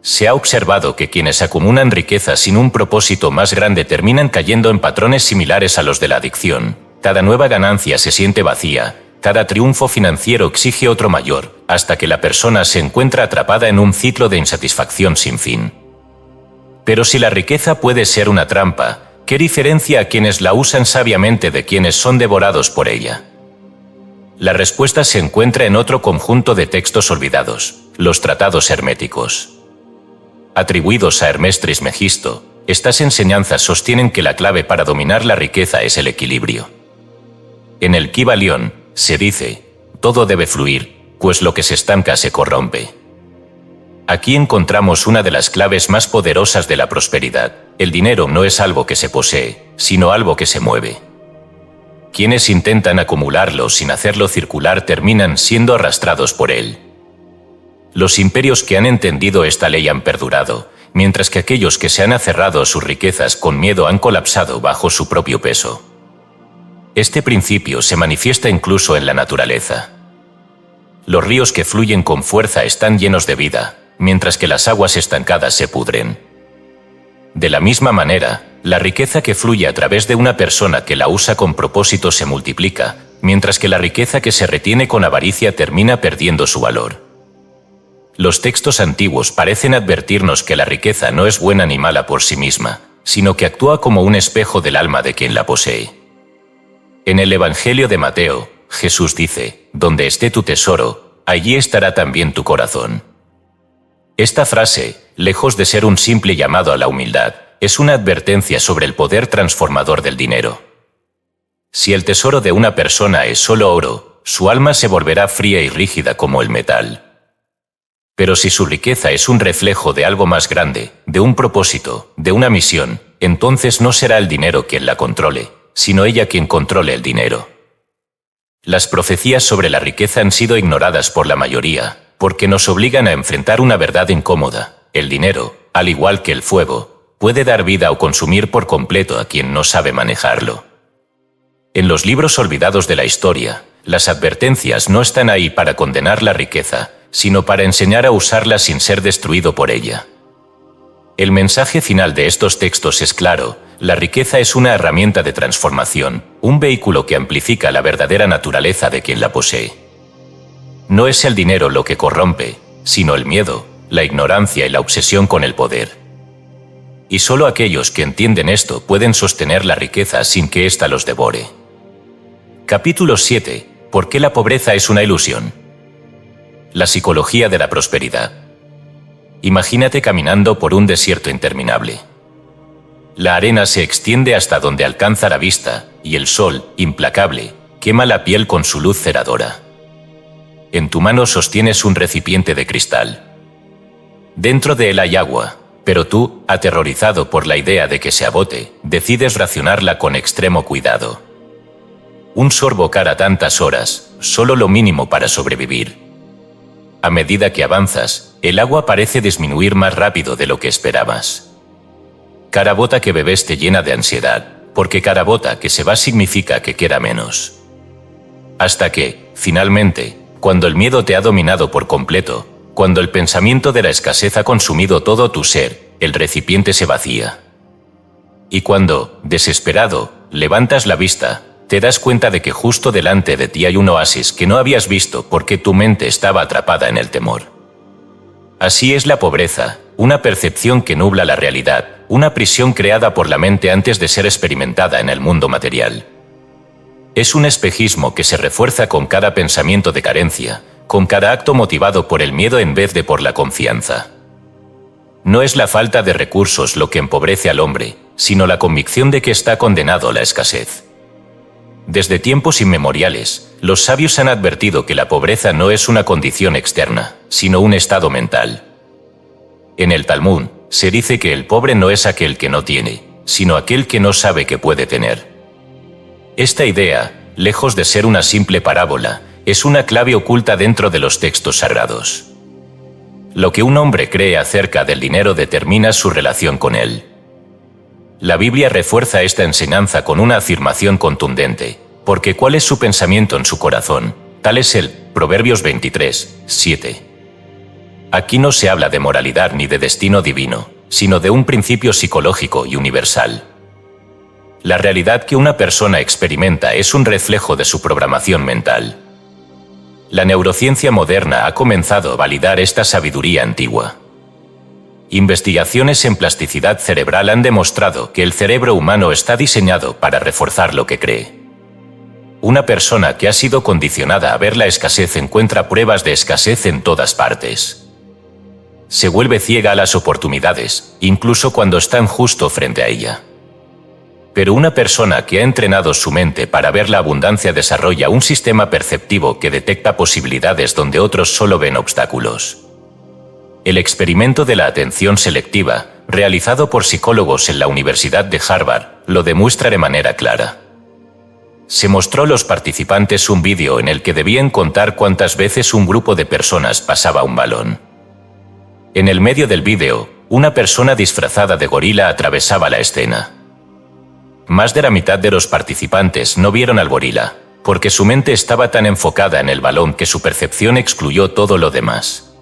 Speaker 1: Se ha observado que quienes acumulan riqueza sin un propósito más grande terminan cayendo en patrones similares a los de la adicción. Cada nueva ganancia se siente vacía, cada triunfo financiero exige otro mayor, hasta que la persona se encuentra atrapada en un ciclo de insatisfacción sin fin. Pero si la riqueza puede ser una trampa, ¿qué diferencia a quienes la usan sabiamente de quienes son devorados por ella? La respuesta se encuentra en otro conjunto de textos olvidados: los tratados herméticos. Atribuidos a Hermes Trismegisto, estas enseñanzas sostienen que la clave para dominar la riqueza es el equilibrio. En el Kybalión se dice: todo debe fluir, pues lo que se estanca se corrompe. Aquí encontramos una de las claves más poderosas de la prosperidad: el dinero no es algo que se posee, sino algo que se mueve. Quienes intentan acumularlo sin hacerlo circular terminan siendo arrastrados por él. Los imperios que han entendido esta ley han perdurado, mientras que aquellos que se han aferrado a sus riquezas con miedo han colapsado bajo su propio peso. Este principio se manifiesta incluso en la naturaleza. Los ríos que fluyen con fuerza están llenos de vida, mientras que las aguas estancadas se pudren. De la misma manera, la riqueza que fluye a través de una persona que la usa con propósito se multiplica, mientras que la riqueza que se retiene con avaricia termina perdiendo su valor. Los textos antiguos parecen advertirnos que la riqueza no es buena ni mala por sí misma, sino que actúa como un espejo del alma de quien la posee. En el Evangelio de Mateo, Jesús dice: donde esté tu tesoro, allí estará también tu corazón. Esta frase, lejos de ser un simple llamado a la humildad, es una advertencia sobre el poder transformador del dinero. Si el tesoro de una persona es solo oro, su alma se volverá fría y rígida como el metal. Pero si su riqueza es un reflejo de algo más grande, de un propósito, de una misión, entonces no será el dinero quien la controle, sino ella quien controle el dinero. Las profecías sobre la riqueza han sido ignoradas por la mayoría, porque nos obligan a enfrentar una verdad incómoda: el dinero, al igual que el fuego, puede dar vida o consumir por completo a quien no sabe manejarlo. En los libros olvidados de la historia, las advertencias no están ahí para condenar la riqueza, sino para enseñar a usarla sin ser destruido por ella. El mensaje final de estos textos es claro: la riqueza es una herramienta de transformación, un vehículo que amplifica la verdadera naturaleza de quien la posee. No es el dinero lo que corrompe, sino el miedo, la ignorancia y la obsesión con el poder. Y solo aquellos que entienden esto pueden sostener la riqueza sin que ésta los devore. Capítulo 7. ¿Por qué la pobreza es una ilusión? La psicología de la prosperidad. Imagínate caminando por un desierto interminable. La arena se extiende hasta donde alcanza la vista, y el sol, implacable, quema la piel con su luz ceradora. En tu mano sostienes un recipiente de cristal. Dentro de él hay agua, pero tú, aterrorizado por la idea de que se agote, decides racionarla con extremo cuidado. Un sorbo cada tantas horas, solo lo mínimo para sobrevivir. A medida que avanzas, el agua parece disminuir más rápido de lo que esperabas. Cada gota que bebes te llena de ansiedad, porque cada gota que se va significa que queda menos. Hasta que, finalmente, cuando el miedo te ha dominado por completo, cuando el pensamiento de la escasez ha consumido todo tu ser, el recipiente se vacía. Y cuando, desesperado, levantas la vista, te das cuenta de que justo delante de ti hay un oasis que no habías visto porque tu mente estaba atrapada en el temor. Así es la pobreza, una percepción que nubla la realidad, una prisión creada por la mente antes de ser experimentada en el mundo material. Es un espejismo que se refuerza con cada pensamiento de carencia, con cada acto motivado por el miedo en vez de por la confianza. No es la falta de recursos lo que empobrece al hombre, sino la convicción de que está condenado a la escasez. Desde tiempos inmemoriales, los sabios han advertido que la pobreza no es una condición externa, sino un estado mental. En el Talmud, se dice que el pobre no es aquel que no tiene, sino aquel que no sabe que puede tener. Esta idea, lejos de ser una simple parábola, es una clave oculta dentro de los textos sagrados. Lo que un hombre cree acerca del dinero determina su relación con él. La Biblia refuerza esta enseñanza con una afirmación contundente, porque ¿cuál es su pensamiento en su corazón? Tal es él, Proverbios 23, 7. Aquí no se habla de moralidad ni de destino divino, sino de un principio psicológico y universal. La realidad que una persona experimenta es un reflejo de su programación mental. La neurociencia moderna ha comenzado a validar esta sabiduría antigua. Investigaciones en plasticidad cerebral han demostrado que el cerebro humano está diseñado para reforzar lo que cree. Una persona que ha sido condicionada a ver la escasez encuentra pruebas de escasez en todas partes. Se vuelve ciega a las oportunidades, incluso cuando están justo frente a ella. Pero una persona que ha entrenado su mente para ver la abundancia desarrolla un sistema perceptivo que detecta posibilidades donde otros solo ven obstáculos. El experimento de la atención selectiva, realizado por psicólogos en la Universidad de Harvard, lo demuestra de manera clara. Se mostró a los participantes un vídeo en el que debían contar cuántas veces un grupo de personas pasaba un balón. En el medio del vídeo, una persona disfrazada de gorila atravesaba la escena. Más de la mitad de los participantes no vieron al gorila, porque su mente estaba tan enfocada en el balón que su percepción excluyó todo lo demás.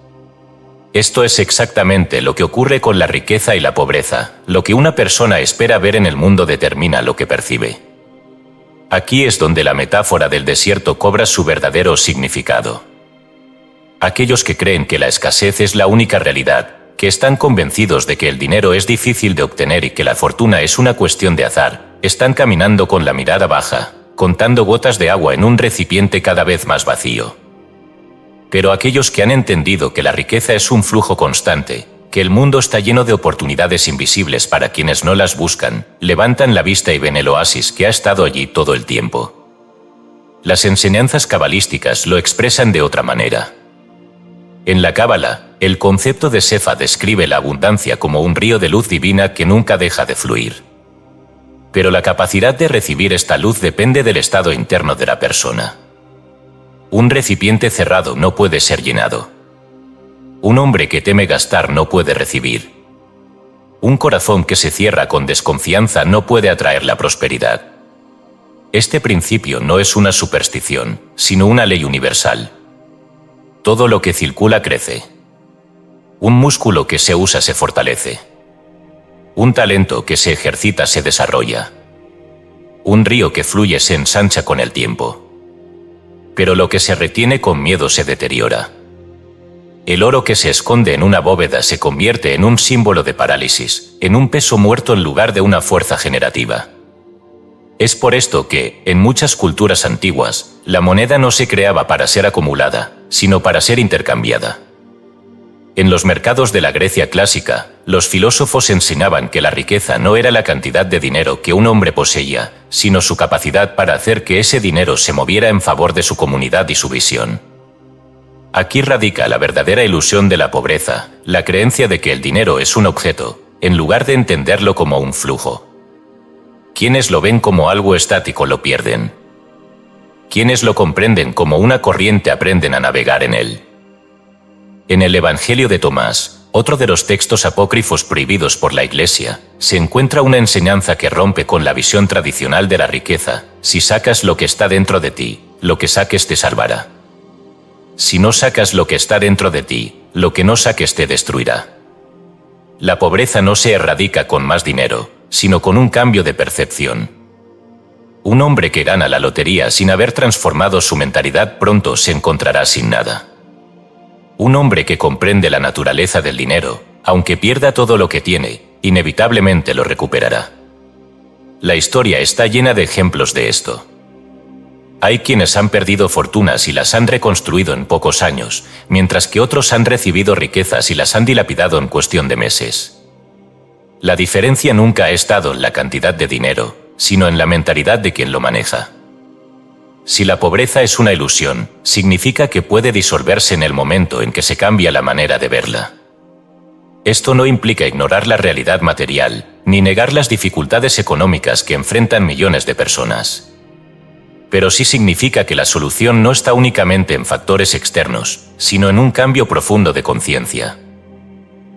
Speaker 1: Esto es exactamente lo que ocurre con la riqueza y la pobreza. Lo que una persona espera ver en el mundo determina lo que percibe. Aquí es donde la metáfora del desierto cobra su verdadero significado. Aquellos que creen que la escasez es la única realidad, que están convencidos de que el dinero es difícil de obtener y que la fortuna es una cuestión de azar, están caminando con la mirada baja, contando gotas de agua en un recipiente cada vez más vacío. Pero aquellos que han entendido que la riqueza es un flujo constante, que el mundo está lleno de oportunidades invisibles para quienes no las buscan, levantan la vista y ven el oasis que ha estado allí todo el tiempo. Las enseñanzas cabalísticas lo expresan de otra manera. En la Cábala, el concepto de Sefa describe la abundancia como un río de luz divina que nunca deja de fluir. Pero la capacidad de recibir esta luz depende del estado interno de la persona. Un recipiente cerrado no puede ser llenado. Un hombre que teme gastar no puede recibir. Un corazón que se cierra con desconfianza no puede atraer la prosperidad. Este principio no es una superstición, sino una ley universal. Todo lo que circula crece. Un músculo que se usa se fortalece. Un talento que se ejercita se desarrolla. Un río que fluye se ensancha con el tiempo. Pero lo que se retiene con miedo se deteriora. El oro que se esconde en una bóveda se convierte en un símbolo de parálisis, en un peso muerto en lugar de una fuerza generativa. Es por esto que, en muchas culturas antiguas, la moneda no se creaba para ser acumulada, sino para ser intercambiada. En los mercados de la Grecia clásica, los filósofos enseñaban que la riqueza no era la cantidad de dinero que un hombre poseía, sino su capacidad para hacer que ese dinero se moviera en favor de su comunidad y su visión. Aquí radica la verdadera ilusión de la pobreza, la creencia de que el dinero es un objeto, en lugar de entenderlo como un flujo. Quienes lo ven como algo estático lo pierden. Quienes lo comprenden como una corriente aprenden a navegar en él. En el Evangelio de Tomás, otro de los textos apócrifos prohibidos por la Iglesia, se encuentra una enseñanza que rompe con la visión tradicional de la riqueza. Si sacas lo que está dentro de ti, lo que saques te salvará. Si no sacas lo que está dentro de ti, lo que no saques te destruirá. La pobreza no se erradica con más dinero, sino con un cambio de percepción. Un hombre que gana la lotería sin haber transformado su mentalidad pronto se encontrará sin nada. Un hombre que comprende la naturaleza del dinero, aunque pierda todo lo que tiene, inevitablemente lo recuperará. La historia está llena de ejemplos de esto. Hay quienes han perdido fortunas y las han reconstruido en pocos años, mientras que otros han recibido riquezas y las han dilapidado en cuestión de meses. La diferencia nunca ha estado en la cantidad de dinero, sino en la mentalidad de quien lo maneja. Si la pobreza es una ilusión, significa que puede disolverse en el momento en que se cambia la manera de verla. Esto no implica ignorar la realidad material, ni negar las dificultades económicas que enfrentan millones de personas. Pero sí significa que la solución no está únicamente en factores externos, sino en un cambio profundo de conciencia.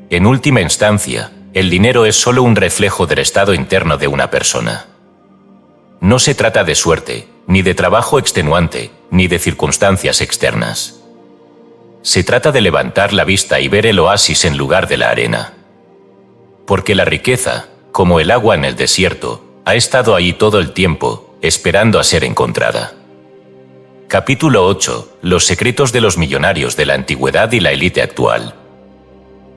Speaker 1: En última instancia, el dinero es solo un reflejo del estado interno de una persona. No se trata de suerte, ni de trabajo extenuante, ni de circunstancias externas. Se trata de levantar la vista y ver el oasis en lugar de la arena. Porque la riqueza, como el agua en el desierto, ha estado ahí todo el tiempo, esperando a ser encontrada. Capítulo 8. Los secretos de los millonarios de la antigüedad y la élite actual.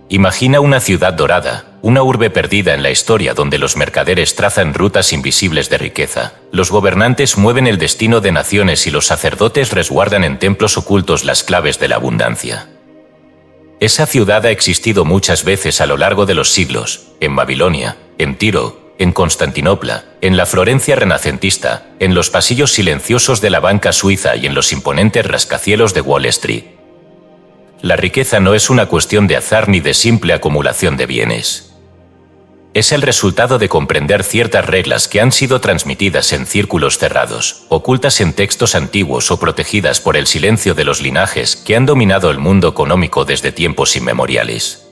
Speaker 1: Imagina una ciudad dorada, una urbe perdida en la historia donde los mercaderes trazan rutas invisibles de riqueza, los gobernantes mueven el destino de naciones y los sacerdotes resguardan en templos ocultos las claves de la abundancia. Esa ciudad ha existido muchas veces a lo largo de los siglos, en Babilonia, en Tiro, en Constantinopla, en la Florencia renacentista, en los pasillos silenciosos de la banca suiza y en los imponentes rascacielos de Wall Street. La riqueza no es una cuestión de azar ni de simple acumulación de bienes. Es el resultado de comprender ciertas reglas que han sido transmitidas en círculos cerrados, ocultas en textos antiguos o protegidas por el silencio de los linajes que han dominado el mundo económico desde tiempos inmemoriales.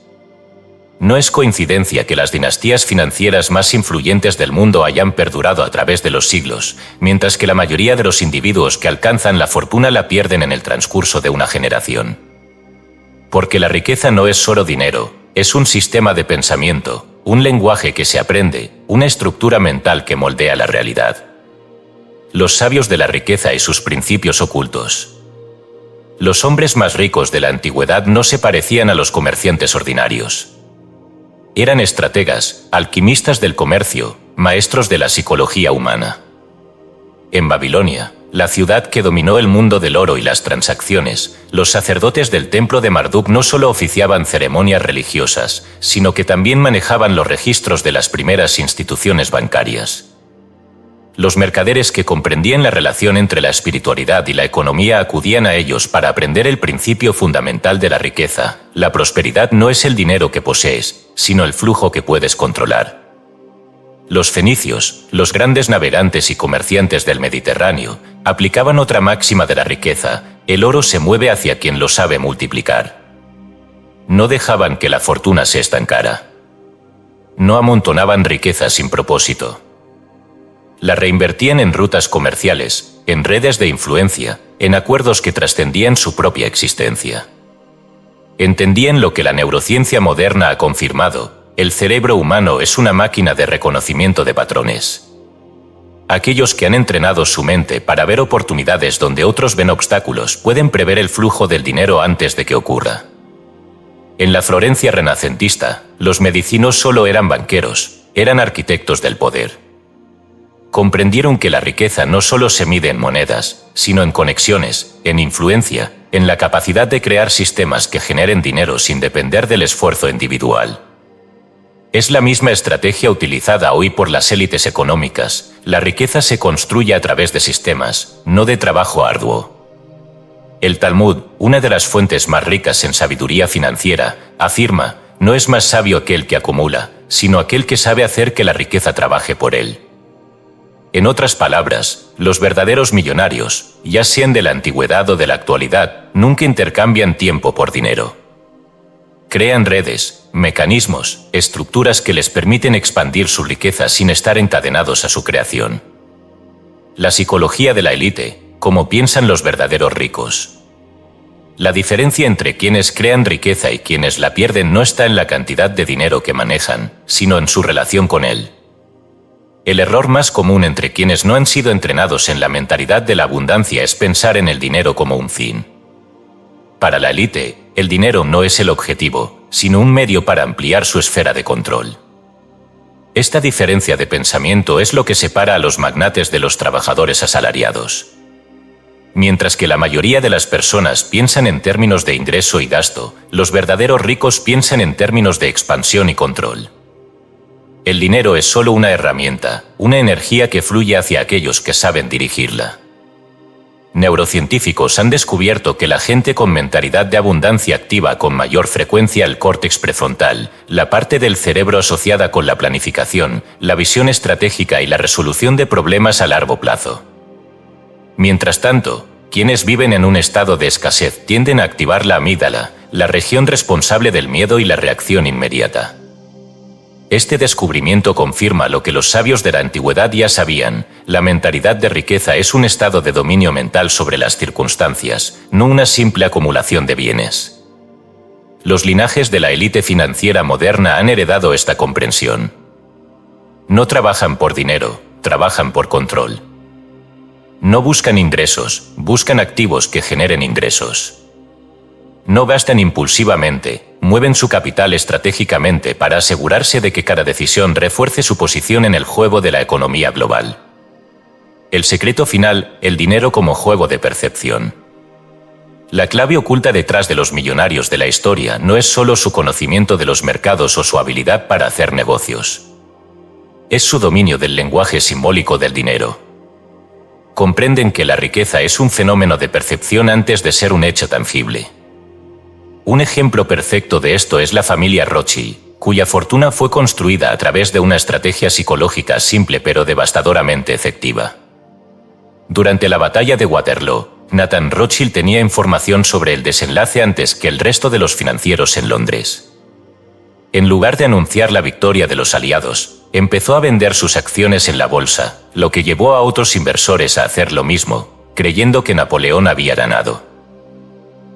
Speaker 1: No es coincidencia que las dinastías financieras más influyentes del mundo hayan perdurado a través de los siglos, mientras que la mayoría de los individuos que alcanzan la fortuna la pierden en el transcurso de una generación. Porque la riqueza no es solo dinero, es un sistema de pensamiento, un lenguaje que se aprende, una estructura mental que moldea la realidad. Los sabios de la riqueza y sus principios ocultos. Los hombres más ricos de la antigüedad no se parecían a los comerciantes ordinarios. Eran estrategas, alquimistas del comercio, maestros de la psicología humana. En Babilonia, la ciudad que dominó el mundo del oro y las transacciones, los sacerdotes del templo de Marduk no solo oficiaban ceremonias religiosas, sino que también manejaban los registros de las primeras instituciones bancarias. Los mercaderes que comprendían la relación entre la espiritualidad y la economía acudían a ellos para aprender el principio fundamental de la riqueza. La prosperidad no es el dinero que posees, sino el flujo que puedes controlar. Los fenicios, los grandes navegantes y comerciantes del Mediterráneo, aplicaban otra máxima de la riqueza: el oro se mueve hacia quien lo sabe multiplicar. No dejaban que la fortuna se estancara. No amontonaban riqueza sin propósito. La reinvertían en rutas comerciales, en redes de influencia, en acuerdos que trascendían su propia existencia. Entendían lo que la neurociencia moderna ha confirmado: el cerebro humano es una máquina de reconocimiento de patrones. Aquellos que han entrenado su mente para ver oportunidades donde otros ven obstáculos pueden prever el flujo del dinero antes de que ocurra. En la Florencia renacentista, los medicinos solo eran banqueros, eran arquitectos del poder. Comprendieron que la riqueza no solo se mide en monedas, sino en conexiones, en influencia, en la capacidad de crear sistemas que generen dinero sin depender del esfuerzo individual. Es la misma estrategia utilizada hoy por las élites económicas. La riqueza se construye a través de sistemas, no de trabajo arduo. El Talmud, una de las fuentes más ricas en sabiduría financiera, afirma: no es más sabio aquel que acumula, sino aquel que sabe hacer que la riqueza trabaje por él. En otras palabras, los verdaderos millonarios, ya sean de la antigüedad o de la actualidad, nunca intercambian tiempo por dinero. Crean redes, mecanismos, estructuras que les permiten expandir su riqueza sin estar encadenados a su creación. La psicología de la élite, como piensan los verdaderos ricos. La diferencia entre quienes crean riqueza y quienes la pierden no está en la cantidad de dinero que manejan, sino en su relación con él. El error más común entre quienes no han sido entrenados en la mentalidad de la abundancia es pensar en el dinero como un fin. Para la élite, el dinero no es el objetivo, sino un medio para ampliar su esfera de control. Esta diferencia de pensamiento es lo que separa a los magnates de los trabajadores asalariados. Mientras que la mayoría de las personas piensan en términos de ingreso y gasto, los verdaderos ricos piensan en términos de expansión y control. El dinero es solo una herramienta, una energía que fluye hacia aquellos que saben dirigirla. Neurocientíficos han descubierto que la gente con mentalidad de abundancia activa con mayor frecuencia el córtex prefrontal, la parte del cerebro asociada con la planificación, la visión estratégica y la resolución de problemas a largo plazo. Mientras tanto, quienes viven en un estado de escasez tienden a activar la amígdala, la región responsable del miedo y la reacción inmediata. Este descubrimiento confirma lo que los sabios de la antigüedad ya sabían: la mentalidad de riqueza es un estado de dominio mental sobre las circunstancias, no una simple acumulación de bienes. Los linajes de la élite financiera moderna han heredado esta comprensión. No trabajan por dinero, trabajan por control. No buscan ingresos, buscan activos que generen ingresos. No gastan impulsivamente, mueven su capital estratégicamente para asegurarse de que cada decisión refuerce su posición en el juego de la economía global. El secreto final: el dinero como juego de percepción. La clave oculta detrás de los millonarios de la historia no es solo su conocimiento de los mercados o su habilidad para hacer negocios. Es su dominio del lenguaje simbólico del dinero. Comprenden que la riqueza es un fenómeno de percepción antes de ser un hecho tangible. Un ejemplo perfecto de esto es la familia Rothschild, cuya fortuna fue construida a través de una estrategia psicológica simple pero devastadoramente efectiva. Durante la batalla de Waterloo, Nathan Rothschild tenía información sobre el desenlace antes que el resto de los financieros en Londres. En lugar de anunciar la victoria de los aliados, empezó a vender sus acciones en la bolsa, lo que llevó a otros inversores a hacer lo mismo, creyendo que Napoleón había ganado.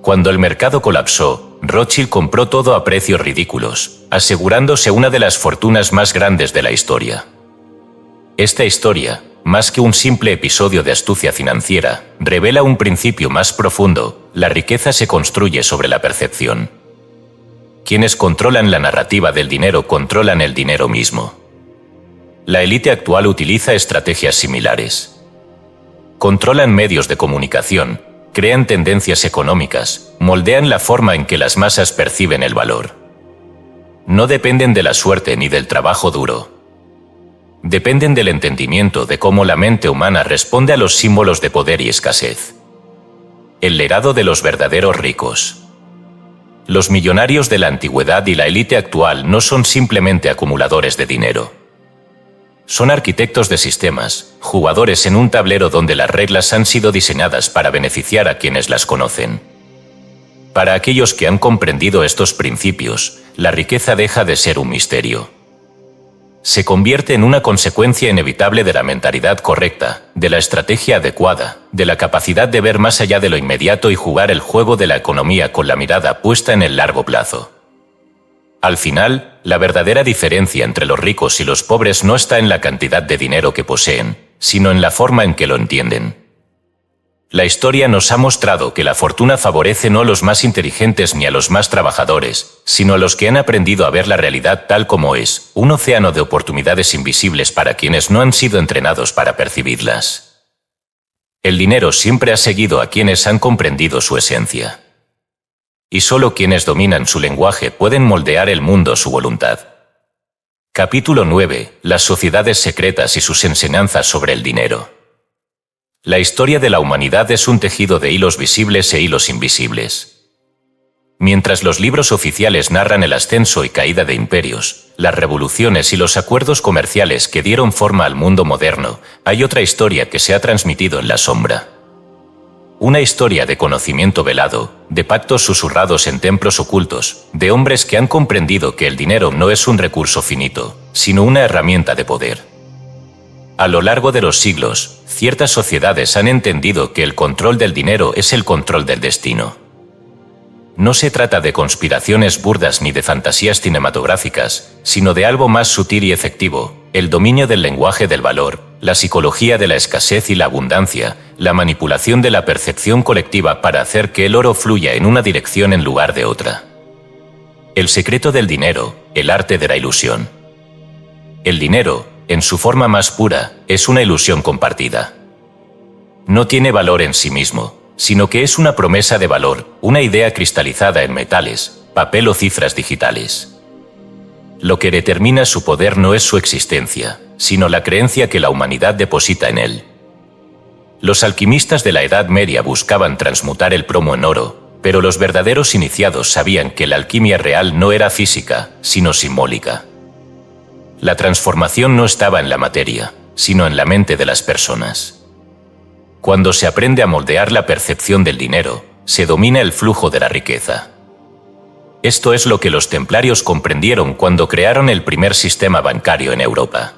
Speaker 1: Cuando el mercado colapsó, Rothschild compró todo a precios ridículos, asegurándose una de las fortunas más grandes de la historia. Esta historia, más que un simple episodio de astucia financiera, revela un principio más profundo: la riqueza se construye sobre la percepción. Quienes controlan la narrativa del dinero controlan el dinero mismo. La élite actual utiliza estrategias similares. Controlan medios de comunicación, crean tendencias económicas, moldean la forma en que las masas perciben el valor. No dependen de la suerte ni del trabajo duro. Dependen del entendimiento de cómo la mente humana responde a los símbolos de poder y escasez. El legado de los verdaderos ricos. Los millonarios de la antigüedad y la élite actual no son simplemente acumuladores de dinero. Son arquitectos de sistemas, jugadores en un tablero donde las reglas han sido diseñadas para beneficiar a quienes las conocen. Para aquellos que han comprendido estos principios, la riqueza deja de ser un misterio. Se convierte en una consecuencia inevitable de la mentalidad correcta, de la estrategia adecuada, de la capacidad de ver más allá de lo inmediato y jugar el juego de la economía con la mirada puesta en el largo plazo. Al final, la verdadera diferencia entre los ricos y los pobres no está en la cantidad de dinero que poseen, sino en la forma en que lo entienden. La historia nos ha mostrado que la fortuna favorece no a los más inteligentes ni a los más trabajadores, sino a los que han aprendido a ver la realidad tal como es: un océano de oportunidades invisibles para quienes no han sido entrenados para percibirlas. El dinero siempre ha seguido a quienes han comprendido su esencia. Y solo quienes dominan su lenguaje pueden moldear el mundo a su voluntad. Capítulo 9. Las sociedades secretas y sus enseñanzas sobre el dinero. La historia de la humanidad es un tejido de hilos visibles e hilos invisibles. Mientras los libros oficiales narran el ascenso y caída de imperios, las revoluciones y los acuerdos comerciales que dieron forma al mundo moderno, hay otra historia que se ha transmitido en la sombra. Una historia de conocimiento velado, de pactos susurrados en templos ocultos, de hombres que han comprendido que el dinero no es un recurso finito, sino una herramienta de poder. A lo largo de los siglos, ciertas sociedades han entendido que el control del dinero es el control del destino. No se trata de conspiraciones burdas ni de fantasías cinematográficas, sino de algo más sutil y efectivo: el dominio del lenguaje del valor, la psicología de la escasez y la abundancia, la manipulación de la percepción colectiva para hacer que el oro fluya en una dirección en lugar de otra. El secreto del dinero, el arte de la ilusión. El dinero, en su forma más pura, es una ilusión compartida. No tiene valor en sí mismo, sino que es una promesa de valor, una idea cristalizada en metales, papel o cifras digitales. Lo que determina su poder no es su existencia, sino la creencia que la humanidad deposita en él. Los alquimistas de la Edad Media buscaban transmutar el plomo en oro, pero los verdaderos iniciados sabían que la alquimia real no era física, sino simbólica. La transformación no estaba en la materia, sino en la mente de las personas. Cuando se aprende a moldear la percepción del dinero, se domina el flujo de la riqueza. Esto es lo que los templarios comprendieron cuando crearon el primer sistema bancario en Europa.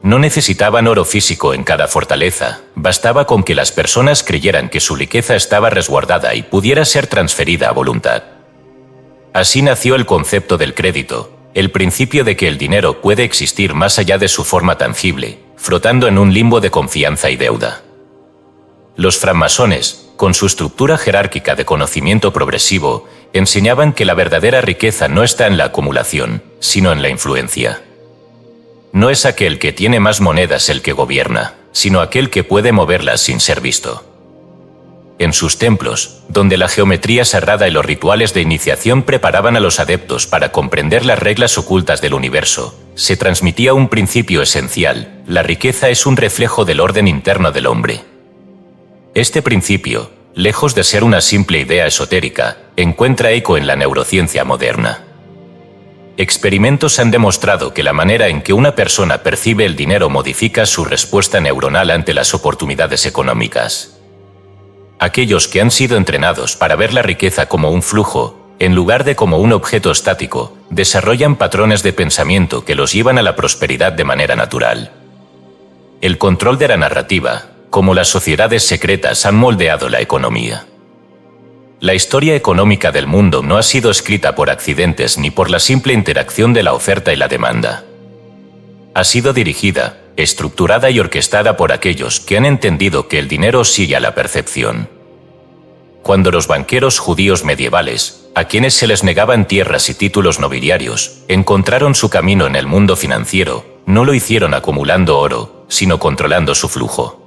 Speaker 1: No necesitaban oro físico en cada fortaleza, bastaba con que las personas creyeran que su riqueza estaba resguardada y pudiera ser transferida a voluntad. Así nació el concepto del crédito, el principio de que el dinero puede existir más allá de su forma tangible, flotando en un limbo de confianza y deuda. Los francmasones, con su estructura jerárquica de conocimiento progresivo, enseñaban que la verdadera riqueza no está en la acumulación, sino en la influencia. No es aquel que tiene más monedas el que gobierna, sino aquel que puede moverlas sin ser visto. En sus templos, donde la geometría sagrada y los rituales de iniciación preparaban a los adeptos para comprender las reglas ocultas del universo, se transmitía un principio esencial: la riqueza es un reflejo del orden interno del hombre. Este principio, lejos de ser una simple idea esotérica, encuentra eco en la neurociencia moderna. Experimentos han demostrado que la manera en que una persona percibe el dinero modifica su respuesta neuronal ante las oportunidades económicas. Aquellos que han sido entrenados para ver la riqueza como un flujo, en lugar de como un objeto estático, desarrollan patrones de pensamiento que los llevan a la prosperidad de manera natural. El control de la narrativa, como las sociedades secretas han moldeado la economía. La historia económica del mundo no ha sido escrita por accidentes ni por la simple interacción de la oferta y la demanda. Ha sido dirigida, estructurada y orquestada por aquellos que han entendido que el dinero sigue a la percepción. Cuando los banqueros judíos medievales, a quienes se les negaban tierras y títulos nobiliarios, encontraron su camino en el mundo financiero, no lo hicieron acumulando oro, sino controlando su flujo.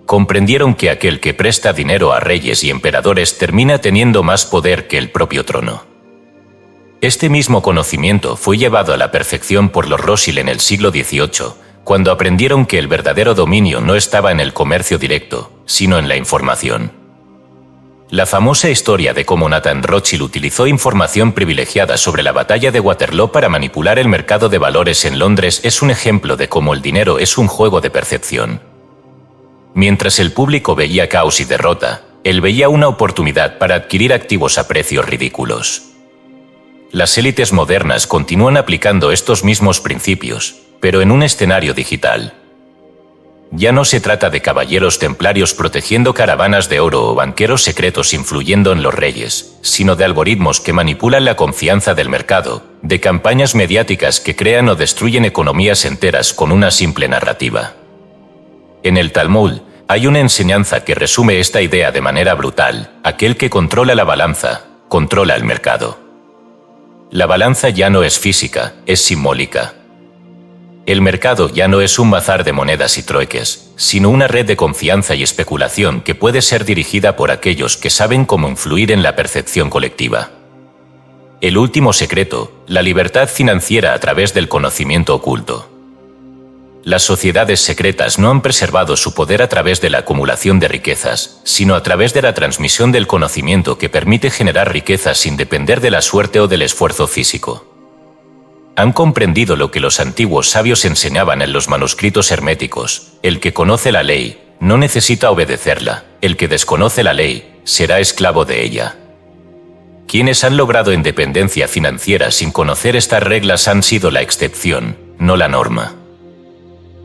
Speaker 1: Comprendieron que aquel que presta dinero a reyes y emperadores termina teniendo más poder que el propio trono. Este mismo conocimiento fue llevado a la perfección por los Rothschild en el siglo XVIII, cuando aprendieron que el verdadero dominio no estaba en el comercio directo, sino en la información. La famosa historia de cómo Nathan Rothschild utilizó información privilegiada sobre la batalla de Waterloo para manipular el mercado de valores en Londres es un ejemplo de cómo el dinero es un juego de percepción. Mientras el público veía caos y derrota, él veía una oportunidad para adquirir activos a precios ridículos. Las élites modernas continúan aplicando estos mismos principios, pero en un escenario digital. Ya no se trata de caballeros templarios protegiendo caravanas de oro o banqueros secretos influyendo en los reyes, sino de algoritmos que manipulan la confianza del mercado, de campañas mediáticas que crean o destruyen economías enteras con una simple narrativa. En el Talmud, hay una enseñanza que resume esta idea de manera brutal: aquel que controla la balanza, controla el mercado. La balanza ya no es física, es simbólica. El mercado ya no es un bazar de monedas y trueques, sino una red de confianza y especulación que puede ser dirigida por aquellos que saben cómo influir en la percepción colectiva. El último secreto, la libertad financiera a través del conocimiento oculto. Las sociedades secretas no han preservado su poder a través de la acumulación de riquezas, sino a través de la transmisión del conocimiento que permite generar riquezas sin depender de la suerte o del esfuerzo físico. Han comprendido lo que los antiguos sabios enseñaban en los manuscritos herméticos: el que conoce la ley no necesita obedecerla, el que desconoce la ley será esclavo de ella. Quienes han logrado independencia financiera sin conocer estas reglas han sido la excepción, no la norma.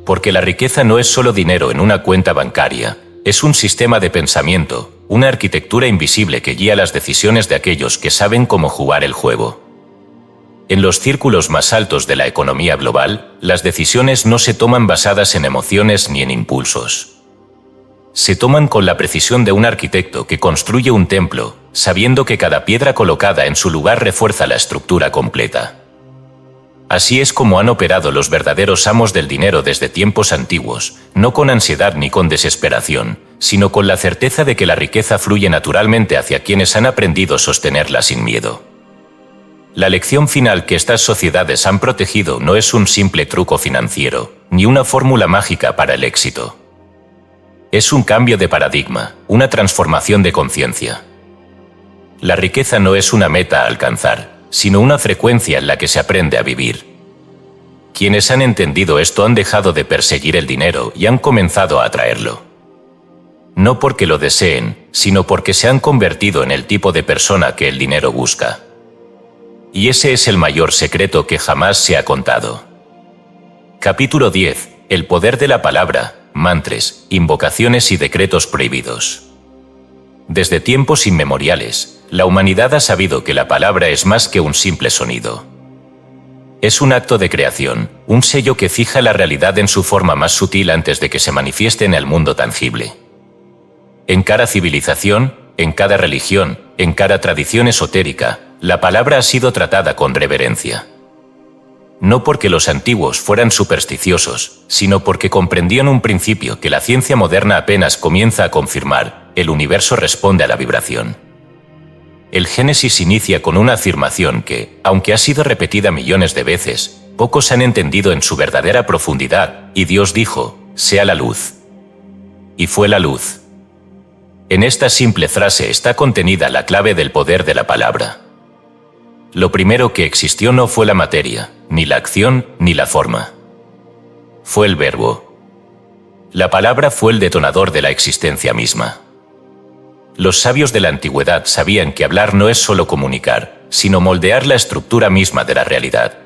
Speaker 1: Porque la riqueza no es solo dinero en una cuenta bancaria, es un sistema de pensamiento, una arquitectura invisible que guía las decisiones de aquellos que saben cómo jugar el juego. En los círculos más altos de la economía global, las decisiones no se toman basadas en emociones ni en impulsos. Se toman con la precisión de un arquitecto que construye un templo, sabiendo que cada piedra colocada en su lugar refuerza la estructura completa. Así es como han operado los verdaderos amos del dinero desde tiempos antiguos, no con ansiedad ni con desesperación, sino con la certeza de que la riqueza fluye naturalmente hacia quienes han aprendido a sostenerla sin miedo. La lección final que estas sociedades han protegido no es un simple truco financiero, ni una fórmula mágica para el éxito. Es un cambio de paradigma, una transformación de conciencia. La riqueza no es una meta a alcanzar, sino una frecuencia en la que se aprende a vivir. Quienes han entendido esto han dejado de perseguir el dinero y han comenzado a atraerlo. No porque lo deseen, sino porque se han convertido en el tipo de persona que el dinero busca. Y ese es el mayor secreto que jamás se ha contado. Capítulo 10. El poder de la palabra, mantras, invocaciones y decretos prohibidos. Desde tiempos inmemoriales, la humanidad ha sabido que la palabra es más que un simple sonido. Es un acto de creación, un sello que fija la realidad en su forma más sutil antes de que se manifieste en el mundo tangible. En cada civilización, en cada religión, en cada tradición esotérica, la palabra ha sido tratada con reverencia. No porque los antiguos fueran supersticiosos, sino porque comprendían un principio que la ciencia moderna apenas comienza a confirmar: el universo responde a la vibración. El Génesis inicia con una afirmación que, aunque ha sido repetida millones de veces, pocos han entendido en su verdadera profundidad, y Dios dijo: sea la luz. Y fue la luz. En esta simple frase está contenida la clave del poder de la palabra. Lo primero que existió no fue la materia, ni la acción, ni la forma. Fue el verbo. La palabra fue el detonador de la existencia misma. Los sabios de la antigüedad sabían que hablar no es solo comunicar, sino moldear la estructura misma de la realidad.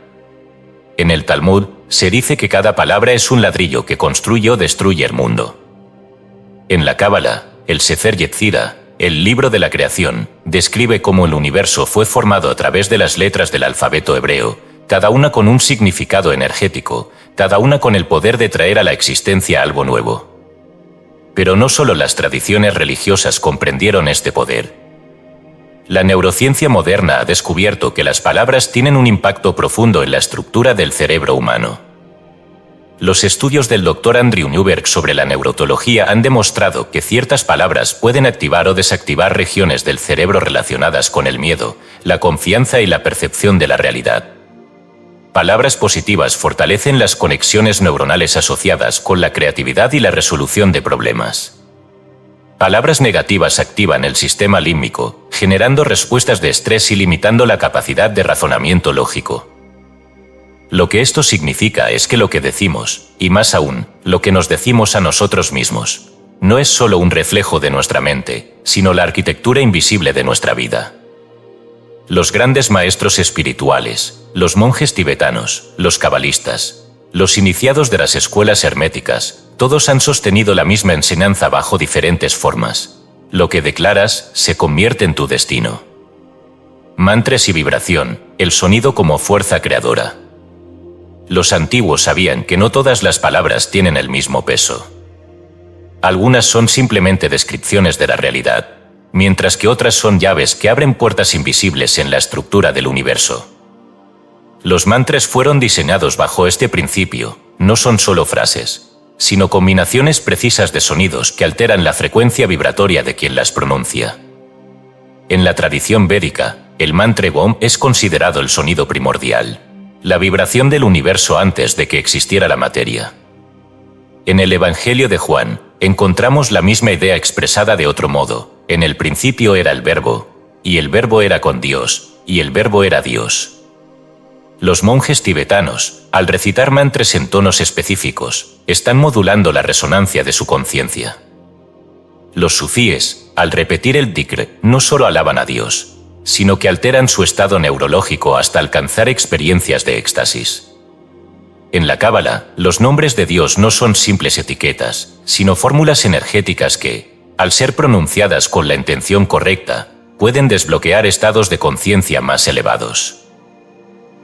Speaker 1: En el Talmud se dice que cada palabra es un ladrillo que construye o destruye el mundo. En la Cábala, el Sefer Yetzirah, el libro de la creación, describe cómo el universo fue formado a través de las letras del alfabeto hebreo, cada una con un significado energético, cada una con el poder de traer a la existencia algo nuevo. Pero no solo las tradiciones religiosas comprendieron este poder. La neurociencia moderna ha descubierto que las palabras tienen un impacto profundo en la estructura del cerebro humano. Los estudios del Dr. Andrew Newberg sobre la neurotología han demostrado que ciertas palabras pueden activar o desactivar regiones del cerebro relacionadas con el miedo, la confianza y la percepción de la realidad. Palabras positivas fortalecen las conexiones neuronales asociadas con la creatividad y la resolución de problemas. Palabras negativas activan el sistema límbico, generando respuestas de estrés y limitando la capacidad de razonamiento lógico. Lo que esto significa es que lo que decimos, y más aún, lo que nos decimos a nosotros mismos, no es solo un reflejo de nuestra mente, sino la arquitectura invisible de nuestra vida. Los grandes maestros espirituales, los monjes tibetanos, los cabalistas, los iniciados de las escuelas herméticas, todos han sostenido la misma enseñanza bajo diferentes formas. Lo que declaras se convierte en tu destino. Mantras y vibración, el sonido como fuerza creadora. Los antiguos sabían que no todas las palabras tienen el mismo peso. Algunas son simplemente descripciones de la realidad, mientras que otras son llaves que abren puertas invisibles en la estructura del universo. Los mantras fueron diseñados bajo este principio, no son solo frases, sino combinaciones precisas de sonidos que alteran la frecuencia vibratoria de quien las pronuncia. En la tradición védica, el mantra Om es considerado el sonido primordial, la vibración del universo antes de que existiera la materia. En el Evangelio de Juan, encontramos la misma idea expresada de otro modo: en el principio era el Verbo, y el Verbo era con Dios, y el Verbo era Dios. Los monjes tibetanos, al recitar mantras en tonos específicos, están modulando la resonancia de su conciencia. Los sufíes, al repetir el dhikr, no solo alaban a Dios, sino que alteran su estado neurológico hasta alcanzar experiencias de éxtasis. En la Cábala, los nombres de Dios no son simples etiquetas, sino fórmulas energéticas que, al ser pronunciadas con la intención correcta, pueden desbloquear estados de conciencia más elevados.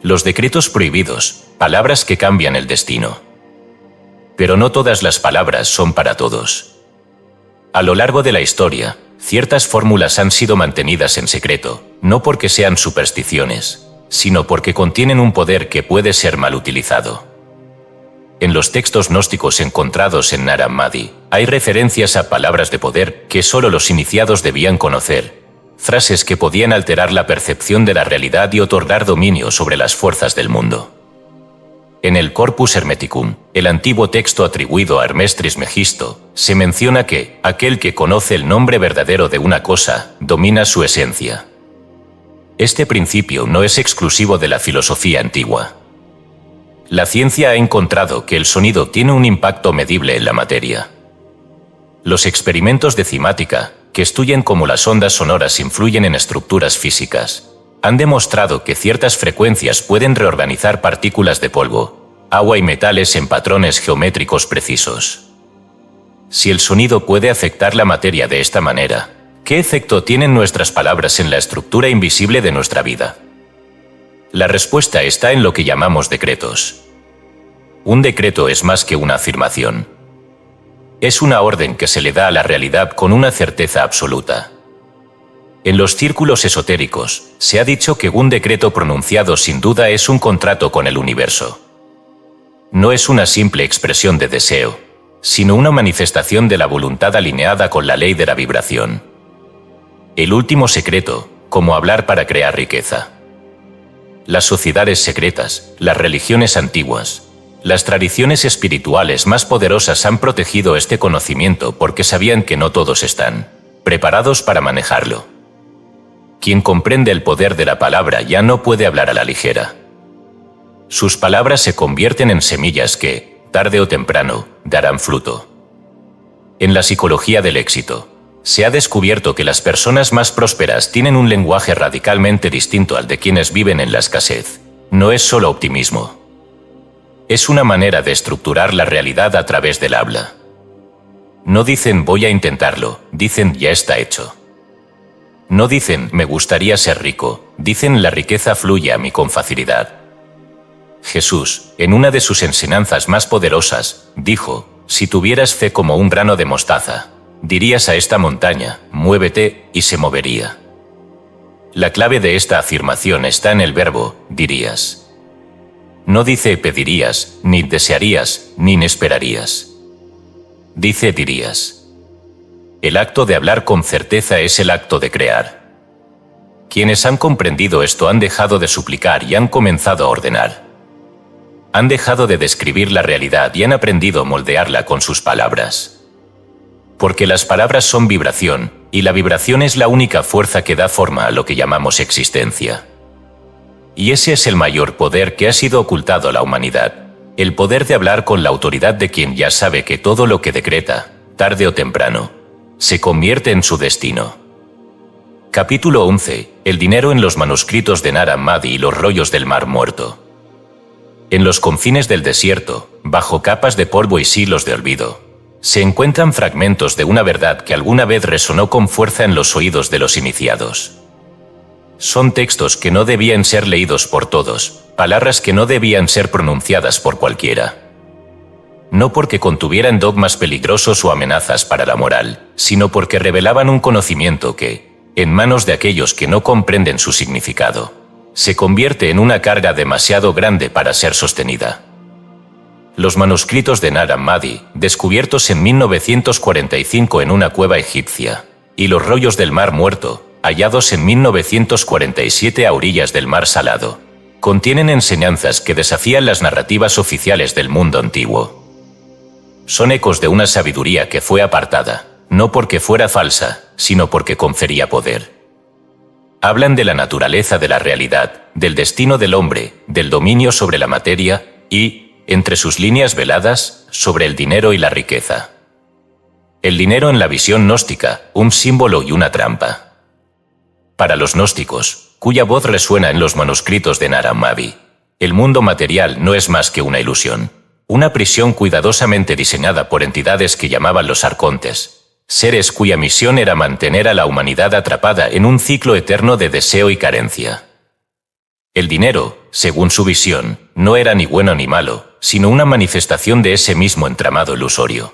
Speaker 1: Los decretos prohibidos, palabras que cambian el destino. Pero no todas las palabras son para todos. A lo largo de la historia, ciertas fórmulas han sido mantenidas en secreto, no porque sean supersticiones, sino porque contienen un poder que puede ser mal utilizado. En los textos gnósticos encontrados en Nag Hammadi, hay referencias a palabras de poder que solo los iniciados debían conocer, frases que podían alterar la percepción de la realidad y otorgar dominio sobre las fuerzas del mundo. En el Corpus Hermeticum, el antiguo texto atribuido a Hermes Trismegisto, se menciona que aquel que conoce el nombre verdadero de una cosa, domina su esencia. Este principio no es exclusivo de la filosofía antigua. La ciencia ha encontrado que el sonido tiene un impacto medible en la materia. Los experimentos de cimática, que estudian cómo las ondas sonoras influyen en estructuras físicas, han demostrado que ciertas frecuencias pueden reorganizar partículas de polvo, agua y metales en patrones geométricos precisos. Si el sonido puede afectar la materia de esta manera, ¿qué efecto tienen nuestras palabras en la estructura invisible de nuestra vida? La respuesta está en lo que llamamos decretos. Un decreto es más que una afirmación. Es una orden que se le da a la realidad con una certeza absoluta. En los círculos esotéricos, se ha dicho que un decreto pronunciado sin duda es un contrato con el universo. No es una simple expresión de deseo, sino una manifestación de la voluntad alineada con la ley de la vibración. El último secreto, como hablar para crear riqueza. Las sociedades secretas, las religiones antiguas, las tradiciones espirituales más poderosas han protegido este conocimiento porque sabían que no todos están preparados para manejarlo. Quien comprende el poder de la palabra ya no puede hablar a la ligera. Sus palabras se convierten en semillas que, tarde o temprano, darán fruto. En la psicología del éxito, se ha descubierto que las personas más prósperas tienen un lenguaje radicalmente distinto al de quienes viven en la escasez. No es solo optimismo. Es una manera de estructurar la realidad a través del habla. No dicen voy a intentarlo, dicen ya está hecho. No dicen me gustaría ser rico, dicen la riqueza fluye a mí con facilidad. Jesús, en una de sus enseñanzas más poderosas, dijo, si tuvieras fe como un grano de mostaza, dirías a esta montaña, muévete, y se movería. La clave de esta afirmación está en el verbo, dirías. No dice pedirías, ni desearías, ni esperarías. Dice dirías. El acto de hablar con certeza es el acto de crear. Quienes han comprendido esto han dejado de suplicar y han comenzado a ordenar. Han dejado de describir la realidad y han aprendido a moldearla con sus palabras. Porque las palabras son vibración, y la vibración es la única fuerza que da forma a lo que llamamos existencia. Y ese es el mayor poder que ha sido ocultado a la humanidad, el poder de hablar con la autoridad de quien ya sabe que todo lo que decreta, tarde o temprano, se convierte en su destino. Capítulo 11. El dinero en los manuscritos de Nag Hammadi y los rollos del Mar Muerto. En los confines del desierto, bajo capas de polvo y siglos de olvido, se encuentran fragmentos de una verdad que alguna vez resonó con fuerza en los oídos de los iniciados. Son textos que no debían ser leídos por todos, palabras que no debían ser pronunciadas por cualquiera. No porque contuvieran dogmas peligrosos o amenazas para la moral, sino porque revelaban un conocimiento que, en manos de aquellos que no comprenden su significado, se convierte en una carga demasiado grande para ser sostenida. Los manuscritos de Nag Hammadi, descubiertos en 1945 en una cueva egipcia, y los rollos del Mar Muerto, hallados en 1947 a orillas del Mar Salado, contienen enseñanzas que desafían las narrativas oficiales del mundo antiguo. Son ecos de una sabiduría que fue apartada, no porque fuera falsa, sino porque confería poder. Hablan de la naturaleza de la realidad, del destino del hombre, del dominio sobre la materia y, entre sus líneas veladas, sobre el dinero y la riqueza. El dinero en la visión gnóstica, un símbolo y una trampa. Para los gnósticos, cuya voz resuena en los manuscritos de Nag Hammadi, el mundo material no es más que una ilusión. Una prisión cuidadosamente diseñada por entidades que llamaban los arcontes, seres cuya misión era mantener a la humanidad atrapada en un ciclo eterno de deseo y carencia. El dinero, según su visión, no era ni bueno ni malo, sino una manifestación de ese mismo entramado ilusorio.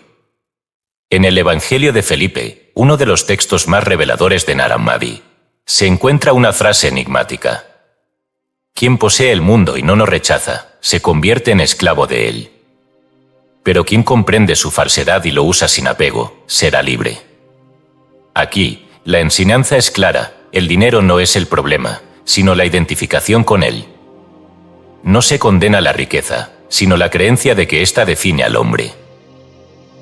Speaker 1: En el Evangelio de Felipe, uno de los textos más reveladores de Nag Hammadi, se encuentra una frase enigmática. Quien posee el mundo y no nos rechaza, se convierte en esclavo de él. Pero quien comprende su falsedad y lo usa sin apego, será libre. Aquí, la enseñanza es clara, el dinero no es el problema, sino la identificación con él. No se condena la riqueza, sino la creencia de que ésta define al hombre.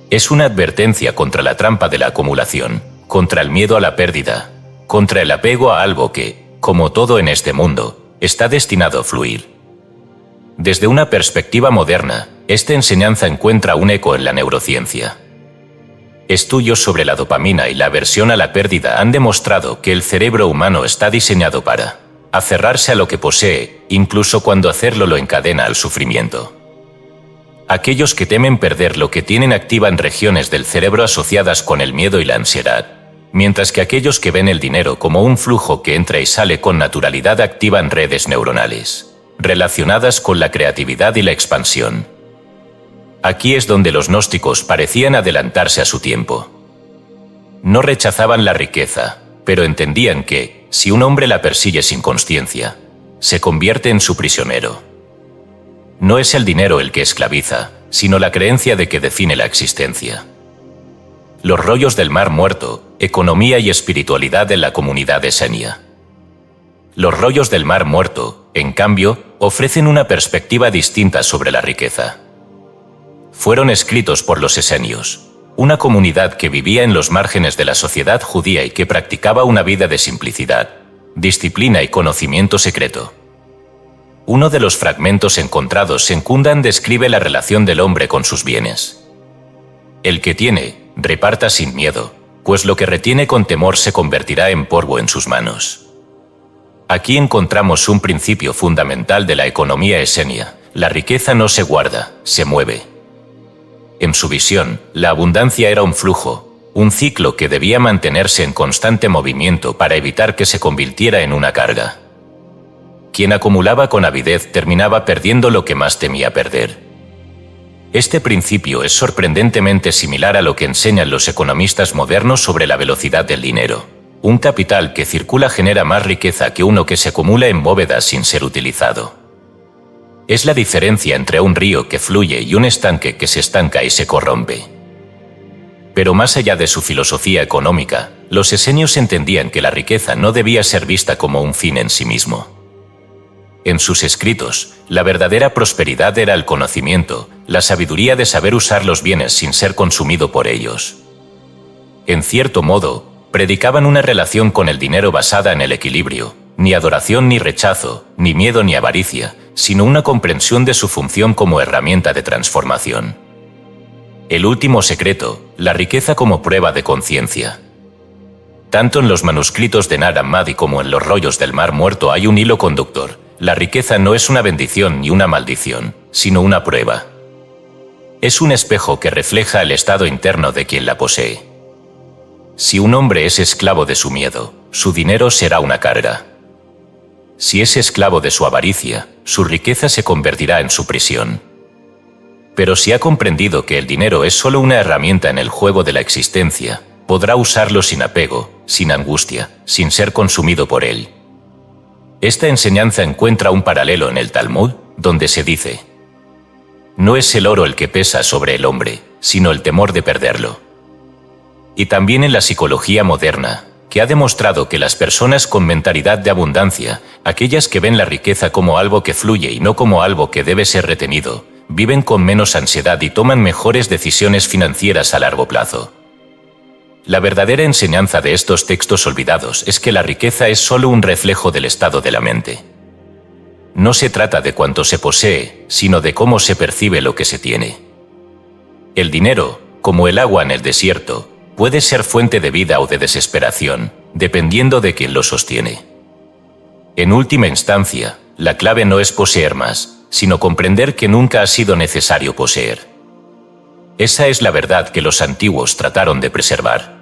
Speaker 1: Es una advertencia contra la trampa de la acumulación, contra el miedo a la pérdida, contra el apego a algo que, como todo en este mundo, está destinado a fluir. Desde una perspectiva moderna, esta enseñanza encuentra un eco en la neurociencia. Estudios sobre la dopamina y la aversión a la pérdida han demostrado que el cerebro humano está diseñado para aferrarse a lo que posee, incluso cuando hacerlo lo encadena al sufrimiento. Aquellos que temen perder lo que tienen activan regiones del cerebro asociadas con el miedo y la ansiedad, mientras que aquellos que ven el dinero como un flujo que entra y sale con naturalidad activan redes neuronales relacionadas con la creatividad y la expansión. Aquí es donde los gnósticos parecían adelantarse a su tiempo. No rechazaban la riqueza, pero entendían que, si un hombre la persigue sin consciencia, se convierte en su prisionero. No es el dinero el que esclaviza, sino la creencia de que define la existencia. Los rollos del Mar Muerto, economía y espiritualidad en la comunidad esenia. Los rollos del Mar Muerto, en cambio, ofrecen una perspectiva distinta sobre la riqueza. Fueron escritos por los esenios, una comunidad que vivía en los márgenes de la sociedad judía y que practicaba una vida de simplicidad, disciplina y conocimiento secreto. Uno de los fragmentos encontrados en Kundan describe la relación del hombre con sus bienes. El que tiene, reparta sin miedo, pues lo que retiene con temor se convertirá en polvo en sus manos. Aquí encontramos un principio fundamental de la economía esenia: la riqueza no se guarda, se mueve. En su visión, la abundancia era un flujo, un ciclo que debía mantenerse en constante movimiento para evitar que se convirtiera en una carga. Quien acumulaba con avidez terminaba perdiendo lo que más temía perder. Este principio es sorprendentemente similar a lo que enseñan los economistas modernos sobre la velocidad del dinero. Un capital que circula genera más riqueza que uno que se acumula en bóvedas sin ser utilizado. Es la diferencia entre un río que fluye y un estanque que se estanca y se corrompe. Pero más allá de su filosofía económica, los esenios entendían que la riqueza no debía ser vista como un fin en sí mismo. En sus escritos, la verdadera prosperidad era el conocimiento, la sabiduría de saber usar los bienes sin ser consumido por ellos. En cierto modo, predicaban una relación con el dinero basada en el equilibrio, ni adoración ni rechazo, ni miedo ni avaricia, sino una comprensión de su función como herramienta de transformación. El último secreto, la riqueza como prueba de conciencia. Tanto en los manuscritos de Nag Hammadi como en los rollos del Mar Muerto hay un hilo conductor: la riqueza no es una bendición ni una maldición, sino una prueba. Es un espejo que refleja el estado interno de quien la posee. Si un hombre es esclavo de su miedo, su dinero será una carga. Si es esclavo de su avaricia, su riqueza se convertirá en su prisión. Pero si ha comprendido que el dinero es solo una herramienta en el juego de la existencia, podrá usarlo sin apego, sin angustia, sin ser consumido por él. Esta enseñanza encuentra un paralelo en el Talmud, donde se dice: no es el oro el que pesa sobre el hombre, sino el temor de perderlo. Y también en la psicología moderna, que ha demostrado que las personas con mentalidad de abundancia, aquellas que ven la riqueza como algo que fluye y no como algo que debe ser retenido, viven con menos ansiedad y toman mejores decisiones financieras a largo plazo. La verdadera enseñanza de estos textos olvidados es que la riqueza es solo un reflejo del estado de la mente. No se trata de cuánto se posee, sino de cómo se percibe lo que se tiene. El dinero, como el agua en el desierto, puede ser fuente de vida o de desesperación, dependiendo de quien lo sostiene. En última instancia, la clave no es poseer más, sino comprender que nunca ha sido necesario poseer. Esa es la verdad que los antiguos trataron de preservar.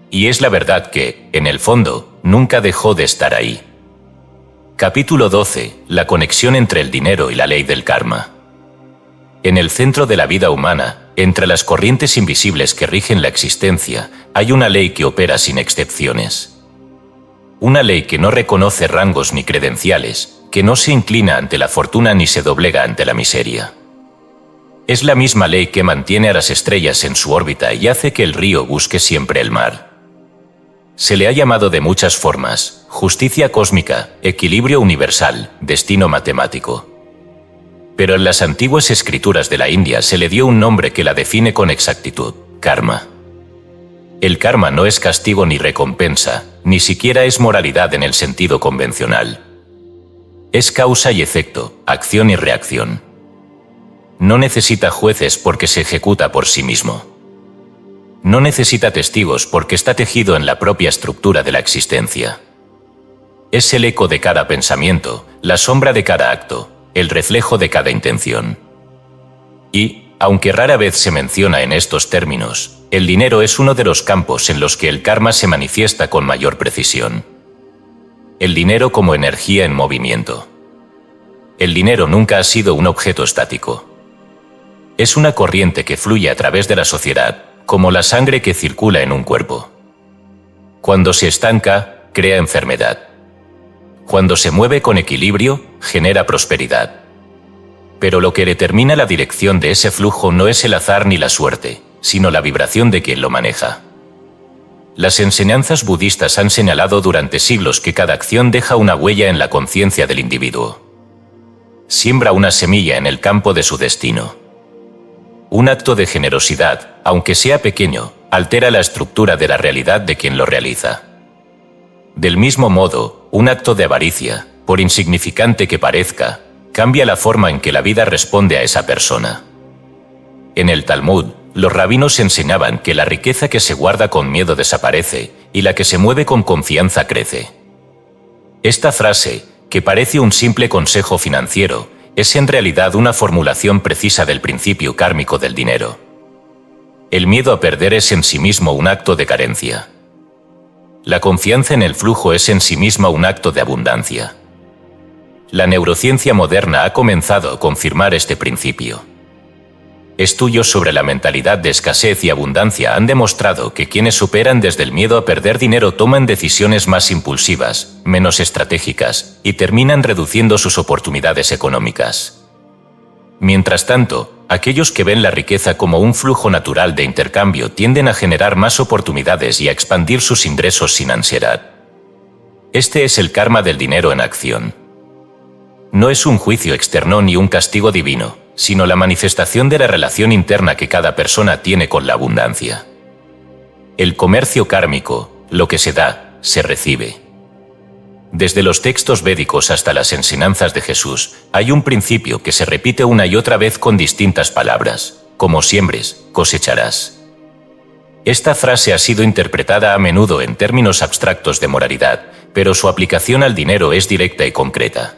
Speaker 1: Y es la verdad que, en el fondo, nunca dejó de estar ahí. Capítulo 12. La conexión entre el dinero y la ley del karma. En el centro de la vida humana, entre las corrientes invisibles que rigen la existencia, hay una ley que opera sin excepciones. Una ley que no reconoce rangos ni credenciales, que no se inclina ante la fortuna ni se doblega ante la miseria. Es la misma ley que mantiene a las estrellas en su órbita y hace que el río busque siempre el mar. Se le ha llamado de muchas formas: justicia cósmica, equilibrio universal, destino matemático. Pero en las antiguas escrituras de la India se le dio un nombre que la define con exactitud: karma. El karma no es castigo ni recompensa, ni siquiera es moralidad en el sentido convencional. Es causa y efecto, acción y reacción. No necesita jueces porque se ejecuta por sí mismo. No necesita testigos porque está tejido en la propia estructura de la existencia. Es el eco de cada pensamiento, la sombra de cada acto, el reflejo de cada intención. Y, aunque rara vez se menciona en estos términos, el dinero es uno de los campos en los que el karma se manifiesta con mayor precisión. El dinero como energía en movimiento. El dinero nunca ha sido un objeto estático. Es una corriente que fluye a través de la sociedad, como la sangre que circula en un cuerpo. Cuando se estanca, crea enfermedad. Cuando se mueve con equilibrio, genera prosperidad. Pero lo que determina la dirección de ese flujo no es el azar ni la suerte, sino la vibración de quien lo maneja. Las enseñanzas budistas han señalado durante siglos que cada acción deja una huella en la conciencia del individuo. Siembra una semilla en el campo de su destino. Un acto de generosidad, aunque sea pequeño, altera la estructura de la realidad de quien lo realiza. Del mismo modo, un acto de avaricia, por insignificante que parezca, cambia la forma en que la vida responde a esa persona. En el Talmud, los rabinos enseñaban que la riqueza que se guarda con miedo desaparece y la que se mueve con confianza crece. Esta frase, que parece un simple consejo financiero, es en realidad una formulación precisa del principio kármico del dinero. El miedo a perder es en sí mismo un acto de carencia. La confianza en el flujo es en sí misma un acto de abundancia. La neurociencia moderna ha comenzado a confirmar este principio. Estudios sobre la mentalidad de escasez y abundancia han demostrado que quienes operan desde el miedo a perder dinero toman decisiones más impulsivas, menos estratégicas, y terminan reduciendo sus oportunidades económicas. Mientras tanto, aquellos que ven la riqueza como un flujo natural de intercambio tienden a generar más oportunidades y a expandir sus ingresos sin ansiedad. Este es el karma del dinero en acción. No es un juicio externo ni un castigo divino, sino la manifestación de la relación interna que cada persona tiene con la abundancia. El comercio kármico, lo que se da, se recibe. Desde los textos védicos hasta las enseñanzas de Jesús, hay un principio que se repite una y otra vez con distintas palabras: como siembres, cosecharás. Esta frase ha sido interpretada a menudo en términos abstractos de moralidad, pero su aplicación al dinero es directa y concreta.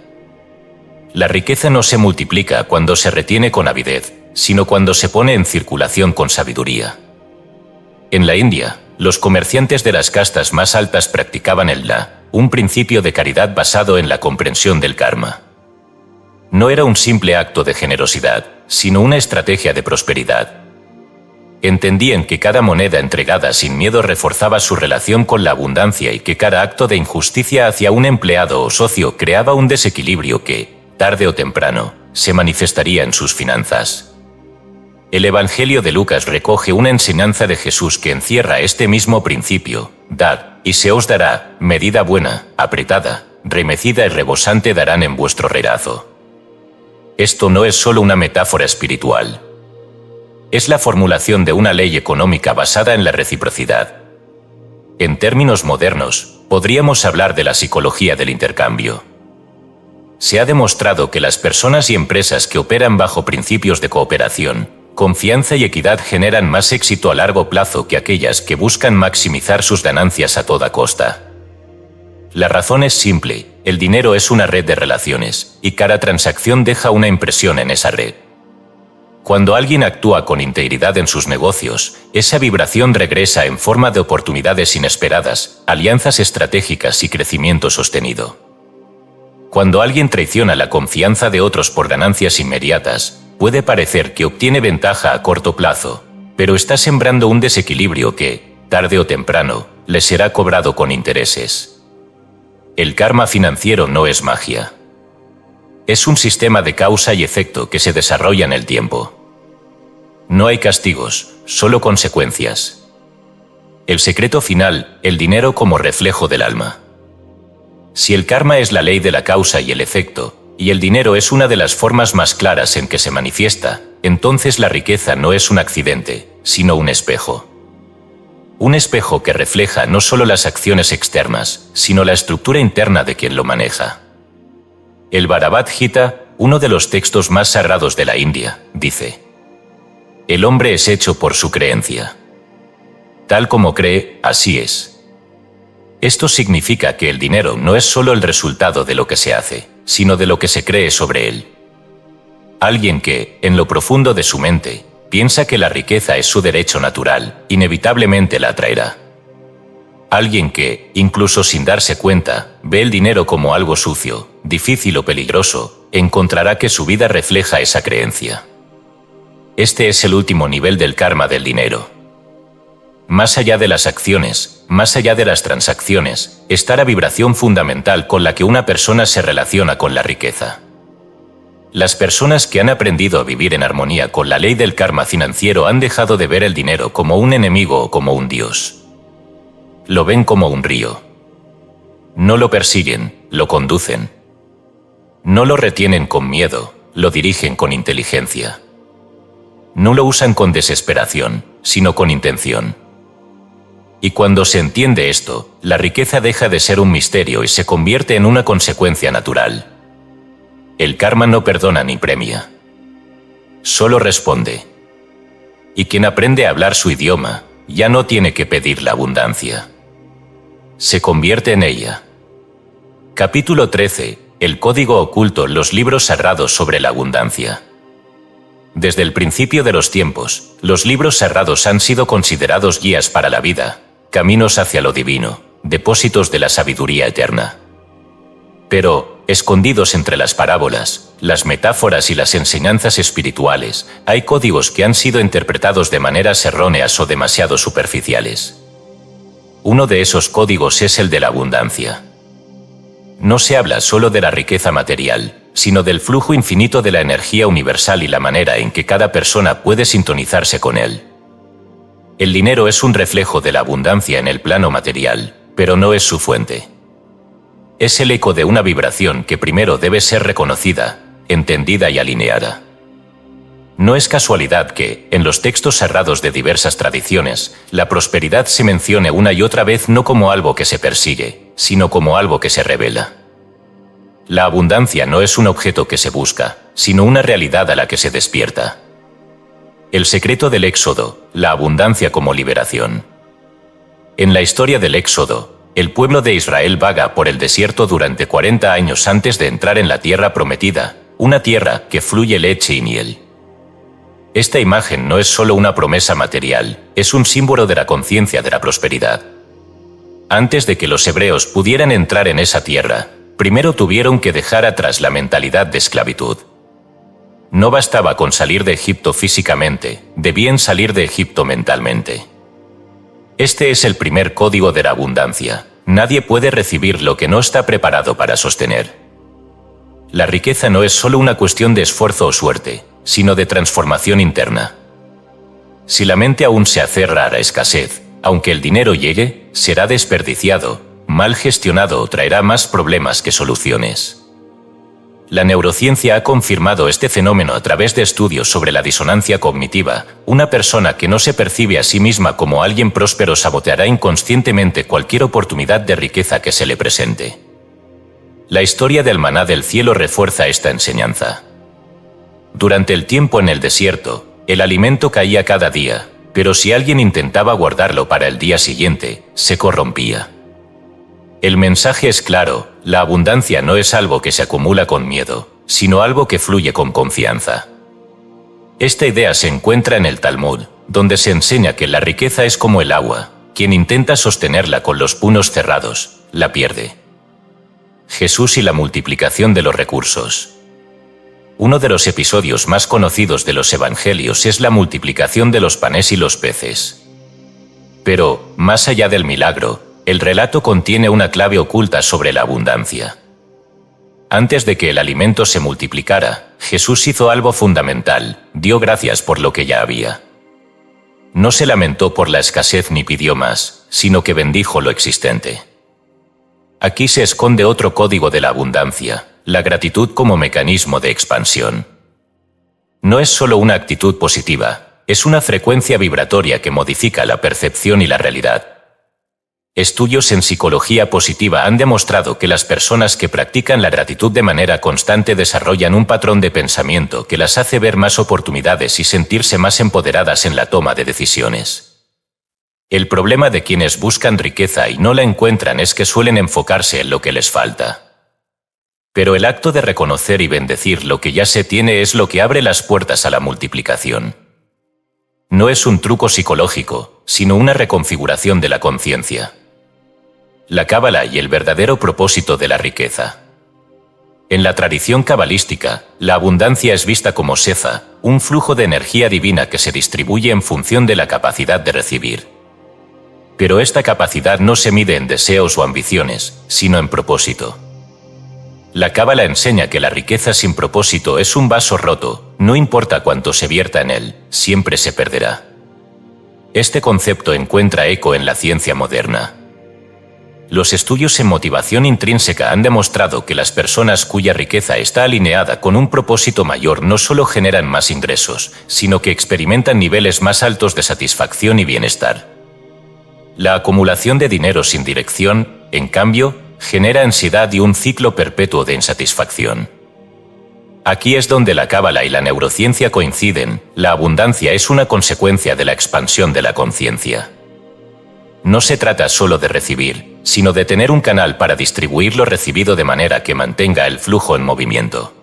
Speaker 1: La riqueza no se multiplica cuando se retiene con avidez, sino cuando se pone en circulación con sabiduría. En la India, los comerciantes de las castas más altas practicaban el dana, un principio de caridad basado en la comprensión del karma. No era un simple acto de generosidad, sino una estrategia de prosperidad. Entendían que cada moneda entregada sin miedo reforzaba su relación con la abundancia y que cada acto de injusticia hacia un empleado o socio creaba un desequilibrio que, tarde o temprano, se manifestaría en sus finanzas. El Evangelio de Lucas recoge una enseñanza de Jesús que encierra este mismo principio: dad, y se os dará, medida buena, apretada, remecida y rebosante darán en vuestro regazo. Esto no es solo una metáfora espiritual. Es la formulación de una ley económica basada en la reciprocidad. En términos modernos, podríamos hablar de la psicología del intercambio. Se ha demostrado que las personas y empresas que operan bajo principios de cooperación, confianza y equidad generan más éxito a largo plazo que aquellas que buscan maximizar sus ganancias a toda costa. La razón es simple: el dinero es una red de relaciones, y cada transacción deja una impresión en esa red. Cuando alguien actúa con integridad en sus negocios, esa vibración regresa en forma de oportunidades inesperadas, alianzas estratégicas y crecimiento sostenido. Cuando alguien traiciona la confianza de otros por ganancias inmediatas, puede parecer que obtiene ventaja a corto plazo, pero está sembrando un desequilibrio que, tarde o temprano, le será cobrado con intereses. El karma financiero no es magia. Es un sistema de causa y efecto que se desarrolla en el tiempo. No hay castigos, solo consecuencias. El secreto final: el dinero como reflejo del alma. Si el karma es la ley de la causa y el efecto, y el dinero es una de las formas más claras en que se manifiesta, entonces la riqueza no es un accidente, sino un espejo. Un espejo que refleja no solo las acciones externas, sino la estructura interna de quien lo maneja. El Bhagavad Gita, uno de los textos más sagrados de la India, dice: el hombre es hecho por su creencia. Tal como cree, así es. Esto significa que el dinero no es solo el resultado de lo que se hace, sino de lo que se cree sobre él. Alguien que, en lo profundo de su mente, piensa que la riqueza es su derecho natural, inevitablemente la atraerá. Alguien que, incluso sin darse cuenta, ve el dinero como algo sucio, difícil o peligroso, encontrará que su vida refleja esa creencia. Este es el último nivel del karma del dinero. Más allá de las acciones, más allá de las transacciones, está la vibración fundamental con la que una persona se relaciona con la riqueza. Las personas que han aprendido a vivir en armonía con la ley del karma financiero han dejado de ver el dinero como un enemigo o como un dios. Lo ven como un río. No lo persiguen, lo conducen. No lo retienen con miedo, lo dirigen con inteligencia. No lo usan con desesperación, sino con intención. Y cuando se entiende esto, la riqueza deja de ser un misterio y se convierte en una consecuencia natural. El karma no perdona ni premia. Solo responde. Y quien aprende a hablar su idioma, ya no tiene que pedir la abundancia. Se convierte en ella. Capítulo 13. El código oculto, los libros sagrados sobre la abundancia. Desde el principio de los tiempos, los libros sagrados han sido considerados guías para la vida, caminos hacia lo divino, depósitos de la sabiduría eterna. Pero, escondidos entre las parábolas, las metáforas y las enseñanzas espirituales, hay códigos que han sido interpretados de maneras erróneas o demasiado superficiales. Uno de esos códigos es el de la abundancia. No se habla solo de la riqueza material, sino del flujo infinito de la energía universal y la manera en que cada persona puede sintonizarse con él. El dinero es un reflejo de la abundancia en el plano material, pero no es su fuente. Es el eco de una vibración que primero debe ser reconocida, entendida y alineada. No es casualidad que, en los textos sagrados de diversas tradiciones, la prosperidad se mencione una y otra vez no como algo que se persigue, sino como algo que se revela. La abundancia no es un objeto que se busca, sino una realidad a la que se despierta. El secreto del Éxodo, la abundancia como liberación. En la historia del Éxodo, el pueblo de Israel vaga por el desierto durante 40 años antes de entrar en la tierra prometida, una tierra que fluye leche y miel. Esta imagen no es solo una promesa material, es un símbolo de la conciencia de la prosperidad. Antes de que los hebreos pudieran entrar en esa tierra, primero tuvieron que dejar atrás la mentalidad de esclavitud. No bastaba con salir de Egipto físicamente, debían salir de Egipto mentalmente. Este es el primer código de la abundancia. Nadie puede recibir lo que no está preparado para sostener. La riqueza no es solo una cuestión de esfuerzo o suerte, sino de transformación interna. Si la mente aún se aferra a la escasez, aunque el dinero llegue, será desperdiciado, mal gestionado o traerá más problemas que soluciones. La neurociencia ha confirmado este fenómeno a través de estudios sobre la disonancia cognitiva. Una persona que no se percibe a sí misma como alguien próspero saboteará inconscientemente cualquier oportunidad de riqueza que se le presente. La historia del maná del cielo refuerza esta enseñanza. Durante el tiempo en el desierto, el alimento caía cada día, pero si alguien intentaba guardarlo para el día siguiente, se corrompía. El mensaje es claro: la abundancia no es algo que se acumula con miedo, sino algo que fluye con confianza. Esta idea se encuentra en el Talmud, donde se enseña que la riqueza es como el agua: quien intenta sostenerla con los puños cerrados, la pierde. Jesús y la multiplicación de los recursos. Uno de los episodios más conocidos de los evangelios es la multiplicación de los panes y los peces. Pero, más allá del milagro, el relato contiene una clave oculta sobre la abundancia. Antes de que el alimento se multiplicara, Jesús hizo algo fundamental: dio gracias por lo que ya había. No se lamentó por la escasez ni pidió más, sino que bendijo lo existente. Aquí se esconde otro código de la abundancia: la gratitud como mecanismo de expansión. No es solo una actitud positiva, es una frecuencia vibratoria que modifica la percepción y la realidad. Estudios en psicología positiva han demostrado que las personas que practican la gratitud de manera constante desarrollan un patrón de pensamiento que las hace ver más oportunidades y sentirse más empoderadas en la toma de decisiones. El problema de quienes buscan riqueza y no la encuentran es que suelen enfocarse en lo que les falta. Pero el acto de reconocer y bendecir lo que ya se tiene es lo que abre las puertas a la multiplicación. No es un truco psicológico, sino una reconfiguración de la conciencia. La cábala y el verdadero propósito de la riqueza. En la tradición cabalística, la abundancia es vista como sefa, un flujo de energía divina que se distribuye en función de la capacidad de recibir. Pero esta capacidad no se mide en deseos o ambiciones, sino en propósito. La cábala enseña que la riqueza sin propósito es un vaso roto, no importa cuánto se vierta en él, siempre se perderá. Este concepto encuentra eco en la ciencia moderna. Los estudios en motivación intrínseca han demostrado que las personas cuya riqueza está alineada con un propósito mayor no solo generan más ingresos, sino que experimentan niveles más altos de satisfacción y bienestar. La acumulación de dinero sin dirección, en cambio, genera ansiedad y un ciclo perpetuo de insatisfacción. Aquí es donde la cábala y la neurociencia coinciden. La abundancia es una consecuencia de la expansión de la conciencia. No se trata solo de recibir, sino de tener un canal para distribuir lo recibido de manera que mantenga el flujo en movimiento.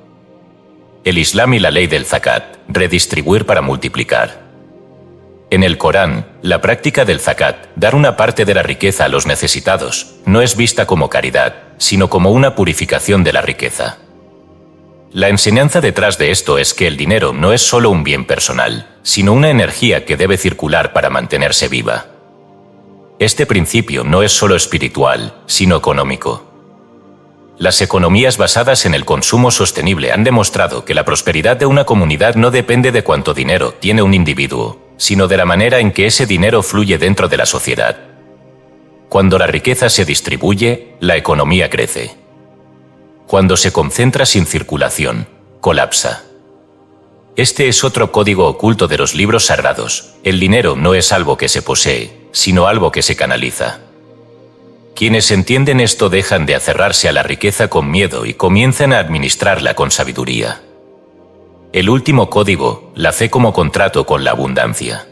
Speaker 1: El Islam y la ley del zakat, redistribuir para multiplicar. En el Corán, la práctica del zakat, dar una parte de la riqueza a los necesitados, no es vista como caridad, sino como una purificación de la riqueza. La enseñanza detrás de esto es que el dinero no es solo un bien personal, sino una energía que debe circular para mantenerse viva. Este principio no es solo espiritual, sino económico. Las economías basadas en el consumo sostenible han demostrado que la prosperidad de una comunidad no depende de cuánto dinero tiene un individuo, sino de la manera en que ese dinero fluye dentro de la sociedad. Cuando la riqueza se distribuye, la economía crece. Cuando se concentra sin circulación, colapsa. Este es otro código oculto de los libros sagrados. El dinero no es algo que se posee, sino algo que se canaliza. Quienes entienden esto dejan de aferrarse a la riqueza con miedo y comienzan a administrarla con sabiduría. El último código, la fe como contrato con la abundancia.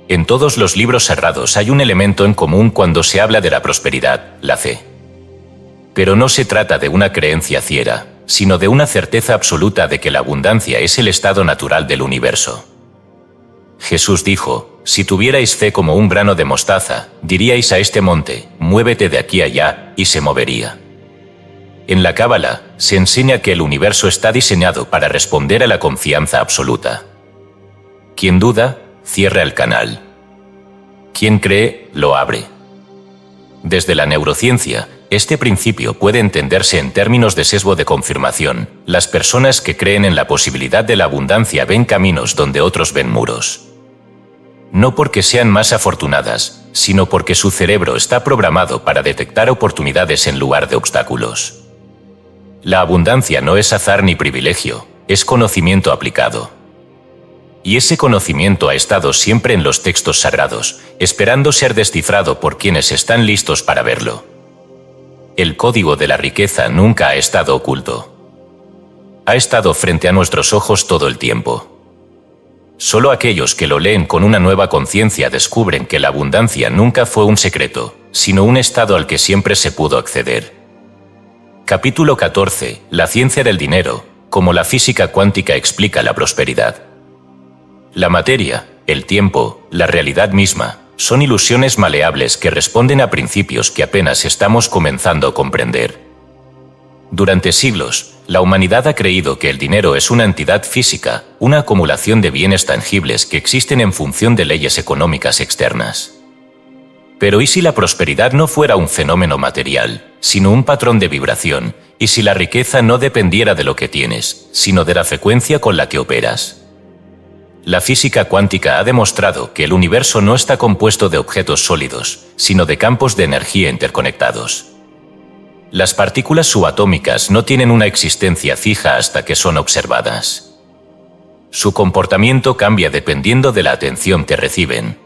Speaker 1: En todos los libros sagrados hay un elemento en común cuando se habla de la prosperidad, la fe. Pero no se trata de una creencia ciega, sino de una certeza absoluta de que la abundancia es el estado natural del universo. Jesús dijo: si tuvierais fe como un grano de mostaza, diríais a este monte, muévete de aquí a allá, y se movería. En la cábala, se enseña que el universo está diseñado para responder a la confianza absoluta. Quien duda, cierra el canal. Quien cree, lo abre. Desde la neurociencia, este principio puede entenderse en términos de sesgo de confirmación. Las personas que creen en la posibilidad de la abundancia ven caminos donde otros ven muros. No porque sean más afortunadas, sino porque su cerebro está programado para detectar oportunidades en lugar de obstáculos. La abundancia no es azar ni privilegio, es conocimiento aplicado. Y ese conocimiento ha estado siempre en los textos sagrados, esperando ser descifrado por quienes están listos para verlo. El código de la riqueza nunca ha estado oculto. Ha estado frente a nuestros ojos todo el tiempo. Solo aquellos que lo leen con una nueva conciencia descubren que la abundancia nunca fue un secreto, sino un estado al que siempre se pudo acceder. Capítulo 14. La ciencia del dinero, como la física cuántica explica la prosperidad. La materia, el tiempo, la realidad misma, son ilusiones maleables que responden a principios que apenas estamos comenzando a comprender. Durante siglos, la humanidad ha creído que el dinero es una entidad física, una acumulación de bienes tangibles que existen en función de leyes económicas externas. Pero ¿y si la prosperidad no fuera un fenómeno material, sino un patrón de vibración, y si la riqueza no dependiera de lo que tienes, sino de la frecuencia con la que operas? La física cuántica ha demostrado que el universo no está compuesto de objetos sólidos, sino de campos de energía interconectados. Las partículas subatómicas no tienen una existencia fija hasta que son observadas. Su comportamiento cambia dependiendo de la atención que reciben.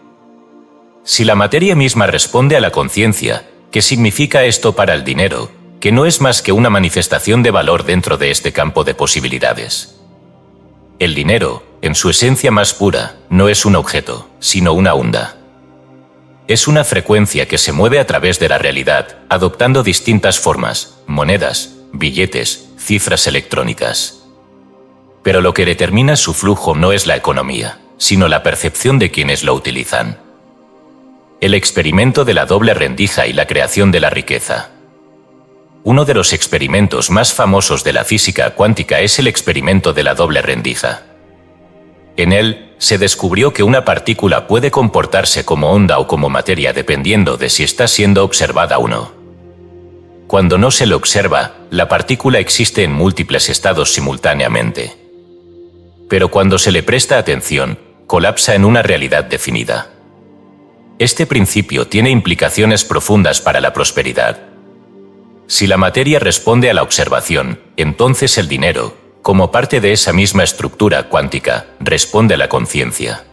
Speaker 1: Si la materia misma responde a la conciencia, ¿qué significa esto para el dinero? Que no es más que una manifestación de valor dentro de este campo de posibilidades. El dinero, en su esencia más pura, no es un objeto, sino una onda. Es una frecuencia que se mueve a través de la realidad, adoptando distintas formas, monedas, billetes, cifras electrónicas. Pero lo que determina su flujo no es la economía, sino la percepción de quienes lo utilizan. El experimento de la doble rendija y la creación de la riqueza. Uno de los experimentos más famosos de la física cuántica es el experimento de la doble rendija. En él, se descubrió que una partícula puede comportarse como onda o como materia dependiendo de si está siendo observada o no. Cuando no se le observa, la partícula existe en múltiples estados simultáneamente. Pero cuando se le presta atención, colapsa en una realidad definida. Este principio tiene implicaciones profundas para la prosperidad. Si la materia responde a la observación, entonces el dinero, como parte de esa misma estructura cuántica, responde a la conciencia.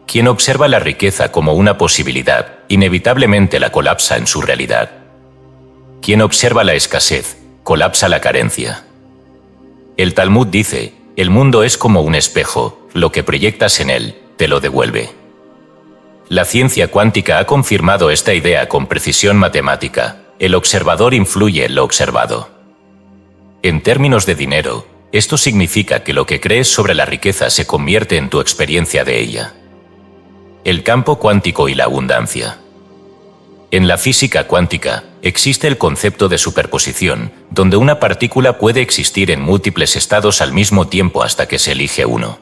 Speaker 1: Quien observa la riqueza como una posibilidad, inevitablemente la colapsa en su realidad. Quien observa la escasez, colapsa la carencia. El Talmud dice, el mundo es como un espejo, lo que proyectas en él, te lo devuelve. La ciencia cuántica ha confirmado esta idea con precisión matemática. El observador influye en lo observado. En términos de dinero, esto significa que lo que crees sobre la riqueza se convierte en tu experiencia de ella. El campo cuántico y la abundancia. En la física cuántica, existe el concepto de superposición, donde una partícula puede existir en múltiples estados al mismo tiempo hasta que se elige uno.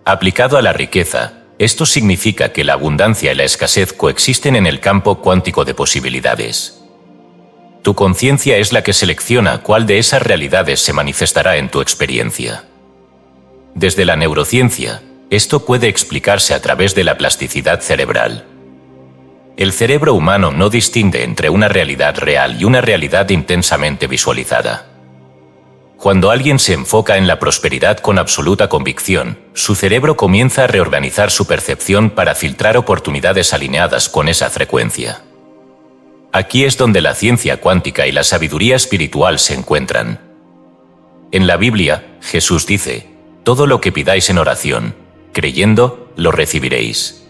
Speaker 1: Aplicado a la riqueza, esto significa que la abundancia y la escasez coexisten en el campo cuántico de posibilidades. Tu conciencia es la que selecciona cuál de esas realidades se manifestará en tu experiencia. Desde la neurociencia, esto puede explicarse a través de la plasticidad cerebral. El cerebro humano no distingue entre una realidad real y una realidad intensamente visualizada. Cuando alguien se enfoca en la prosperidad con absoluta convicción, su cerebro comienza a reorganizar su percepción para filtrar oportunidades alineadas con esa frecuencia. Aquí es donde la ciencia cuántica y la sabiduría espiritual se encuentran. En la Biblia, Jesús dice, todo lo que pidáis en oración, creyendo, lo recibiréis.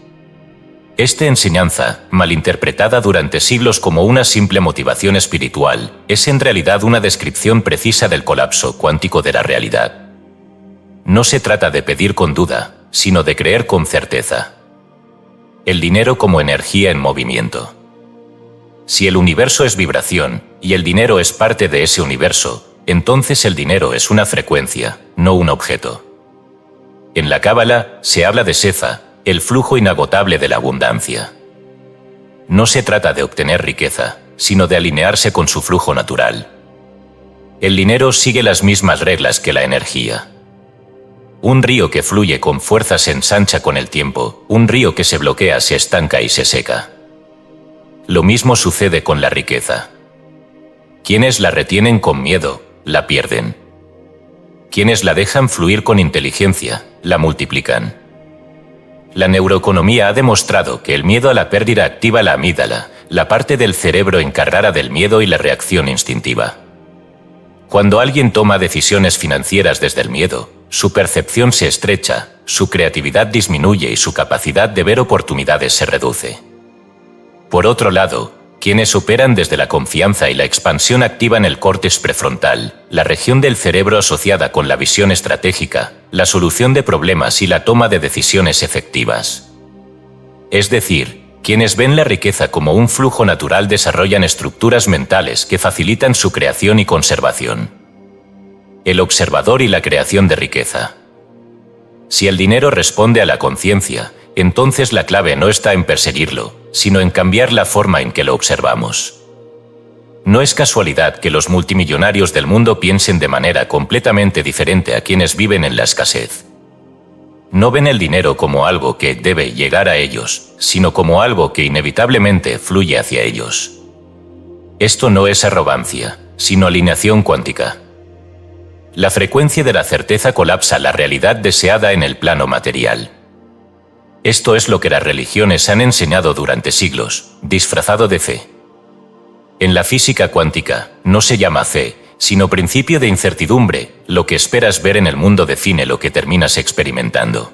Speaker 1: Esta enseñanza, malinterpretada durante siglos como una simple motivación espiritual, es en realidad una descripción precisa del colapso cuántico de la realidad. No se trata de pedir con duda, sino de creer con certeza. El dinero como energía en movimiento. Si el universo es vibración, y el dinero es parte de ese universo, entonces el dinero es una frecuencia, no un objeto. En la Cábala, se habla de Sefa, el flujo inagotable de la abundancia. No se trata de obtener riqueza, sino de alinearse con su flujo natural. El dinero sigue las mismas reglas que la energía. Un río que fluye con fuerza se ensancha con el tiempo, un río que se bloquea se estanca y se seca. Lo mismo sucede con la riqueza. Quienes la retienen con miedo, la pierden. Quienes la dejan fluir con inteligencia, la multiplican. La neuroeconomía ha demostrado que el miedo a la pérdida activa la amígdala, la parte del cerebro encargada del miedo y la reacción instintiva. Cuando alguien toma decisiones financieras desde el miedo, su percepción se estrecha, su creatividad disminuye y su capacidad de ver oportunidades se reduce. Por otro lado, quienes operan desde la confianza y la expansión activan el córtex prefrontal, la región del cerebro asociada con la visión estratégica, la solución de problemas y la toma de decisiones efectivas. Es decir, quienes ven la riqueza como un flujo natural desarrollan estructuras mentales que facilitan su creación y conservación. El observador y la creación de riqueza. Si el dinero responde a la conciencia, entonces la clave no está en perseguirlo, sino en cambiar la forma en que lo observamos. No es casualidad que los multimillonarios del mundo piensen de manera completamente diferente a quienes viven en la escasez. No ven el dinero como algo que debe llegar a ellos, sino como algo que inevitablemente fluye hacia ellos. Esto no es arrogancia, sino alineación cuántica. La frecuencia de la certeza colapsa la realidad deseada en el plano material. Esto es lo que las religiones han enseñado durante siglos, disfrazado de fe. En la física cuántica, no se llama fe, sino principio de incertidumbre. Lo que esperas ver en el mundo define lo que terminas experimentando.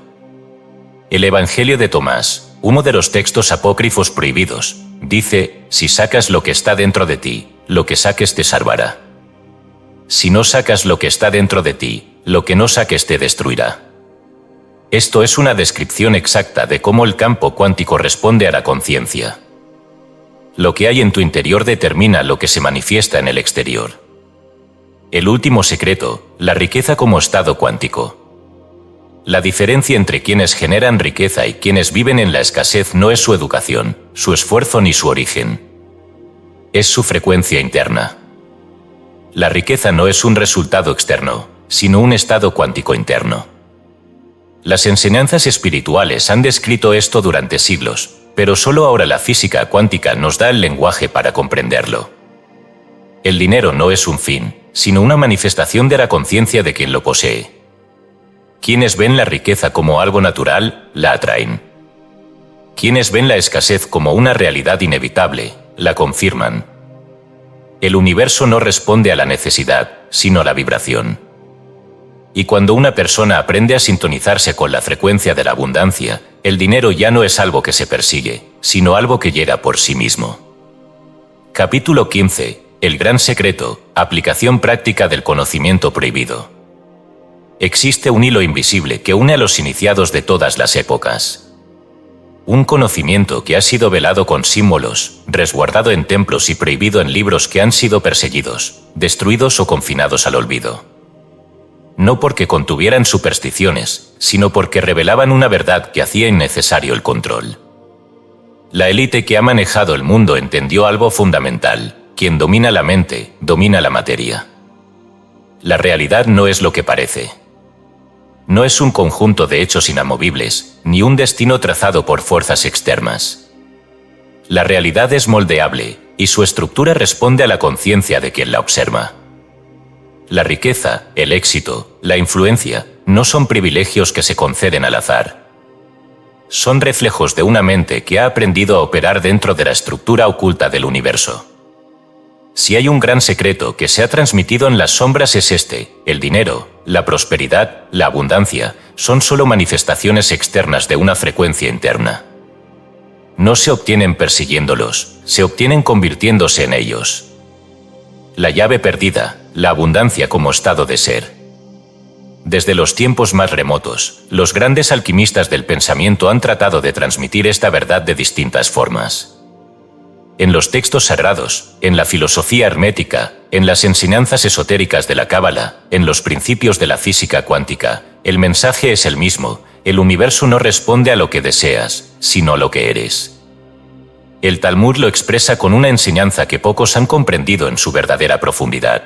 Speaker 1: El Evangelio de Tomás, uno de los textos apócrifos prohibidos, dice: si sacas lo que está dentro de ti, lo que saques te salvará. Si no sacas lo que está dentro de ti, lo que no saques te destruirá. Esto es una descripción exacta de cómo el campo cuántico responde a la conciencia. Lo que hay en tu interior determina lo que se manifiesta en el exterior. El último secreto, la riqueza como estado cuántico. La diferencia entre quienes generan riqueza y quienes viven en la escasez no es su educación, su esfuerzo ni su origen. Es su frecuencia interna. La riqueza no es un resultado externo, sino un estado cuántico interno. Las enseñanzas espirituales han descrito esto durante siglos, pero solo ahora la física cuántica nos da el lenguaje para comprenderlo. El dinero no es un fin, sino una manifestación de la conciencia de quien lo posee. Quienes ven la riqueza como algo natural, la atraen. Quienes ven la escasez como una realidad inevitable, la confirman. El universo no responde a la necesidad, sino a la vibración. Y cuando una persona aprende a sintonizarse con la frecuencia de la abundancia, el dinero ya no es algo que se persigue, sino algo que llega por sí mismo. Capítulo 15. El gran secreto, aplicación práctica del conocimiento prohibido. Existe un hilo invisible que une a los iniciados de todas las épocas. Un conocimiento que ha sido velado con símbolos, resguardado en templos y prohibido en libros que han sido perseguidos, destruidos o confinados al olvido. No porque contuvieran supersticiones, sino porque revelaban una verdad que hacía innecesario el control. La élite que ha manejado el mundo entendió algo fundamental: quien domina la mente, domina la materia. La realidad no es lo que parece. No es un conjunto de hechos inamovibles, ni un destino trazado por fuerzas externas. La realidad es moldeable, y su estructura responde a la conciencia de quien la observa. La riqueza, el éxito, la influencia, no son privilegios que se conceden al azar. Son reflejos de una mente que ha aprendido a operar dentro de la estructura oculta del universo. Si hay un gran secreto que se ha transmitido en las sombras es este: el dinero, la prosperidad, la abundancia, son solo manifestaciones externas de una frecuencia interna. No se obtienen persiguiéndolos, se obtienen convirtiéndose en ellos. La llave perdida, la abundancia como estado de ser. Desde los tiempos más remotos, los grandes alquimistas del pensamiento han tratado de transmitir esta verdad de distintas formas. En los textos sagrados, en la filosofía hermética, en las enseñanzas esotéricas de la Cábala, en los principios de la física cuántica, el mensaje es el mismo: el universo no responde a lo que deseas, sino a lo que eres. El Talmud lo expresa con una enseñanza que pocos han comprendido en su verdadera profundidad.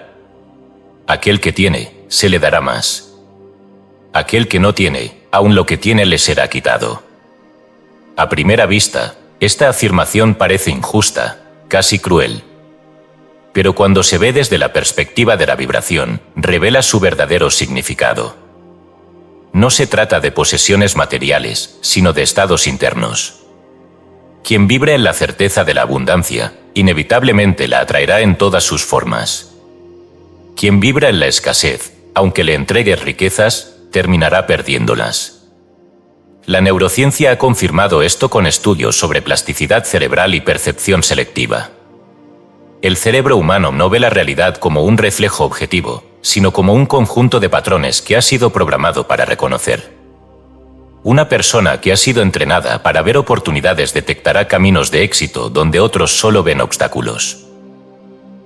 Speaker 1: Aquel que tiene, se le dará más. Aquel que no tiene, aun lo que tiene le será quitado. A primera vista, esta afirmación parece injusta, casi cruel. Pero cuando se ve desde la perspectiva de la vibración, revela su verdadero significado. No se trata de posesiones materiales, sino de estados internos. Quien vibra en la certeza de la abundancia, inevitablemente la atraerá en todas sus formas. Quien vibra en la escasez, aunque le entregues riquezas, terminará perdiéndolas. La neurociencia ha confirmado esto con estudios sobre plasticidad cerebral y percepción selectiva. El cerebro humano no ve la realidad como un reflejo objetivo, sino como un conjunto de patrones que ha sido programado para reconocer. Una persona que ha sido entrenada para ver oportunidades detectará caminos de éxito donde otros solo ven obstáculos.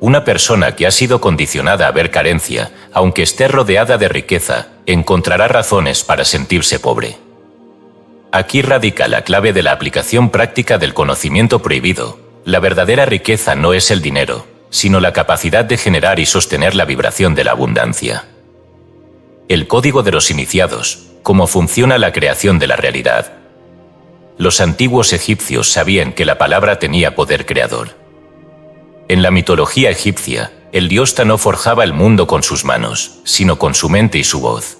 Speaker 1: Una persona que ha sido condicionada a ver carencia, aunque esté rodeada de riqueza, encontrará razones para sentirse pobre. Aquí radica la clave de la aplicación práctica del conocimiento prohibido. La verdadera riqueza no es el dinero, sino la capacidad de generar y sostener la vibración de la abundancia. El código de los iniciados, cómo funciona la creación de la realidad. Los antiguos egipcios sabían que la palabra tenía poder creador. En la mitología egipcia, el dios Ta no forjaba el mundo con sus manos, sino con su mente y su voz.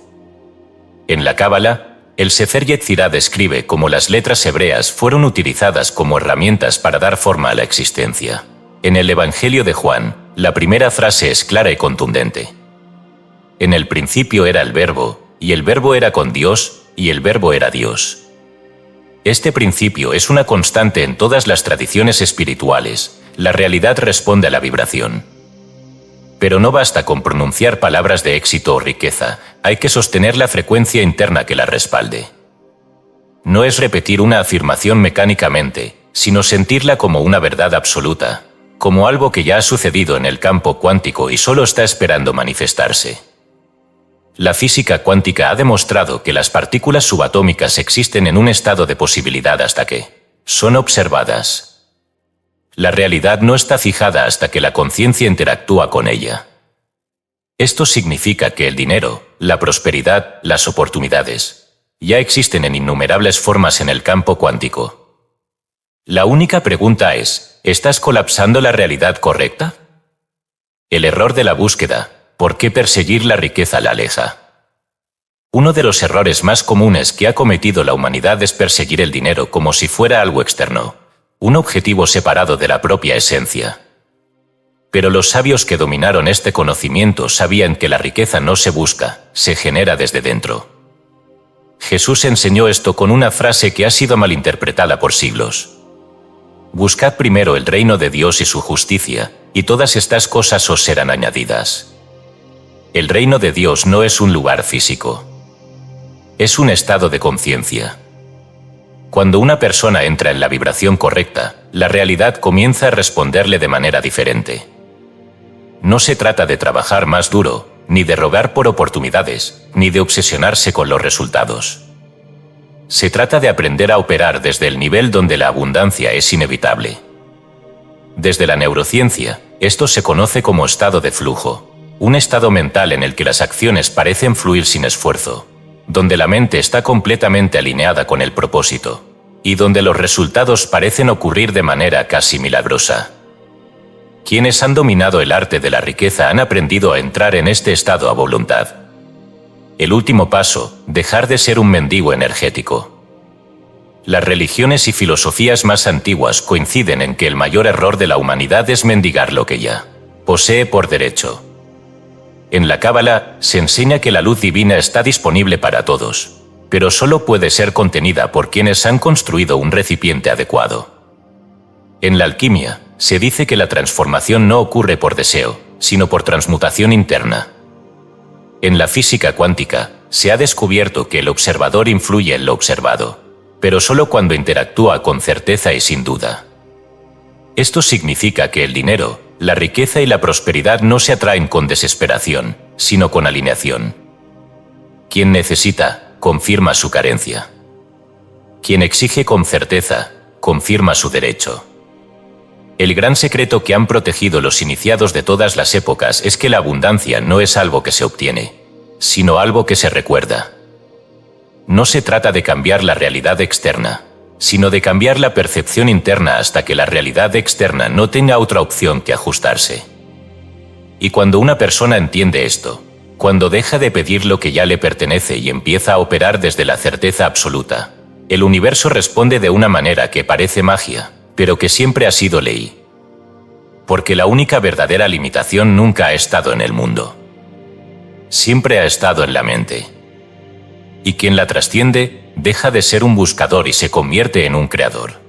Speaker 1: En la Cábala, el Sefer Yetzirah describe cómo las letras hebreas fueron utilizadas como herramientas para dar forma a la existencia. En el Evangelio de Juan, la primera frase es clara y contundente. En el principio era el Verbo, y el Verbo era con Dios, y el Verbo era Dios. Este principio es una constante en todas las tradiciones espirituales. La realidad responde a la vibración. Pero no basta con pronunciar palabras de éxito o riqueza, hay que sostener la frecuencia interna que la respalde. No es repetir una afirmación mecánicamente, sino sentirla como una verdad absoluta, como algo que ya ha sucedido en el campo cuántico y solo está esperando manifestarse. La física cuántica ha demostrado que las partículas subatómicas existen en un estado de posibilidad hasta que son observadas. La realidad no está fijada hasta que la conciencia interactúa con ella. Esto significa que el dinero, la prosperidad, las oportunidades, ya existen en innumerables formas en el campo cuántico. La única pregunta es, ¿estás colapsando la realidad correcta? El error de la búsqueda, ¿por qué perseguir la riqueza la aleja? Uno de los errores más comunes que ha cometido la humanidad es perseguir el dinero como si fuera algo externo, un objetivo separado de la propia esencia. Pero los sabios que dominaron este conocimiento sabían que la riqueza no se busca, se genera desde dentro. Jesús enseñó esto con una frase que ha sido malinterpretada por siglos. Buscad primero el reino de Dios y su justicia, y todas estas cosas os serán añadidas. El reino de Dios no es un lugar físico. Es un estado de conciencia. Cuando una persona entra en la vibración correcta, la realidad comienza a responderle de manera diferente. No se trata de trabajar más duro, ni de rogar por oportunidades, ni de obsesionarse con los resultados. Se trata de aprender a operar desde el nivel donde la abundancia es inevitable. Desde la neurociencia, esto se conoce como estado de flujo, un estado mental en el que las acciones parecen fluir sin esfuerzo, donde la mente está completamente alineada con el propósito, y donde los resultados parecen ocurrir de manera casi milagrosa. Quienes han dominado el arte de la riqueza han aprendido a entrar en este estado a voluntad. El último paso, dejar de ser un mendigo energético. Las religiones y filosofías más antiguas coinciden en que el mayor error de la humanidad es mendigar lo que ya posee por derecho. En la Cábala se enseña que la luz divina está disponible para todos, pero solo puede ser contenida por quienes han construido un recipiente adecuado. En la alquimia, se dice que la transformación no ocurre por deseo, sino por transmutación interna. En la física cuántica, se ha descubierto que el observador influye en lo observado, pero solo cuando interactúa con certeza y sin duda. Esto significa que el dinero, la riqueza y la prosperidad no se atraen con desesperación, sino con alineación. Quien necesita, confirma su carencia. Quien exige con certeza, confirma su derecho. El gran secreto que han protegido los iniciados de todas las épocas es que la abundancia no es algo que se obtiene, sino algo que se recuerda. No se trata de cambiar la realidad externa, sino de cambiar la percepción interna hasta que la realidad externa no tenga otra opción que ajustarse. Y cuando una persona entiende esto, cuando deja de pedir lo que ya le pertenece y empieza a operar desde la certeza absoluta, el universo responde de una manera que parece magia, pero que siempre ha sido ley. Porque la única verdadera limitación nunca ha estado en el mundo. Siempre ha estado en la mente. Y quien la trasciende, deja de ser un buscador y se convierte en un creador.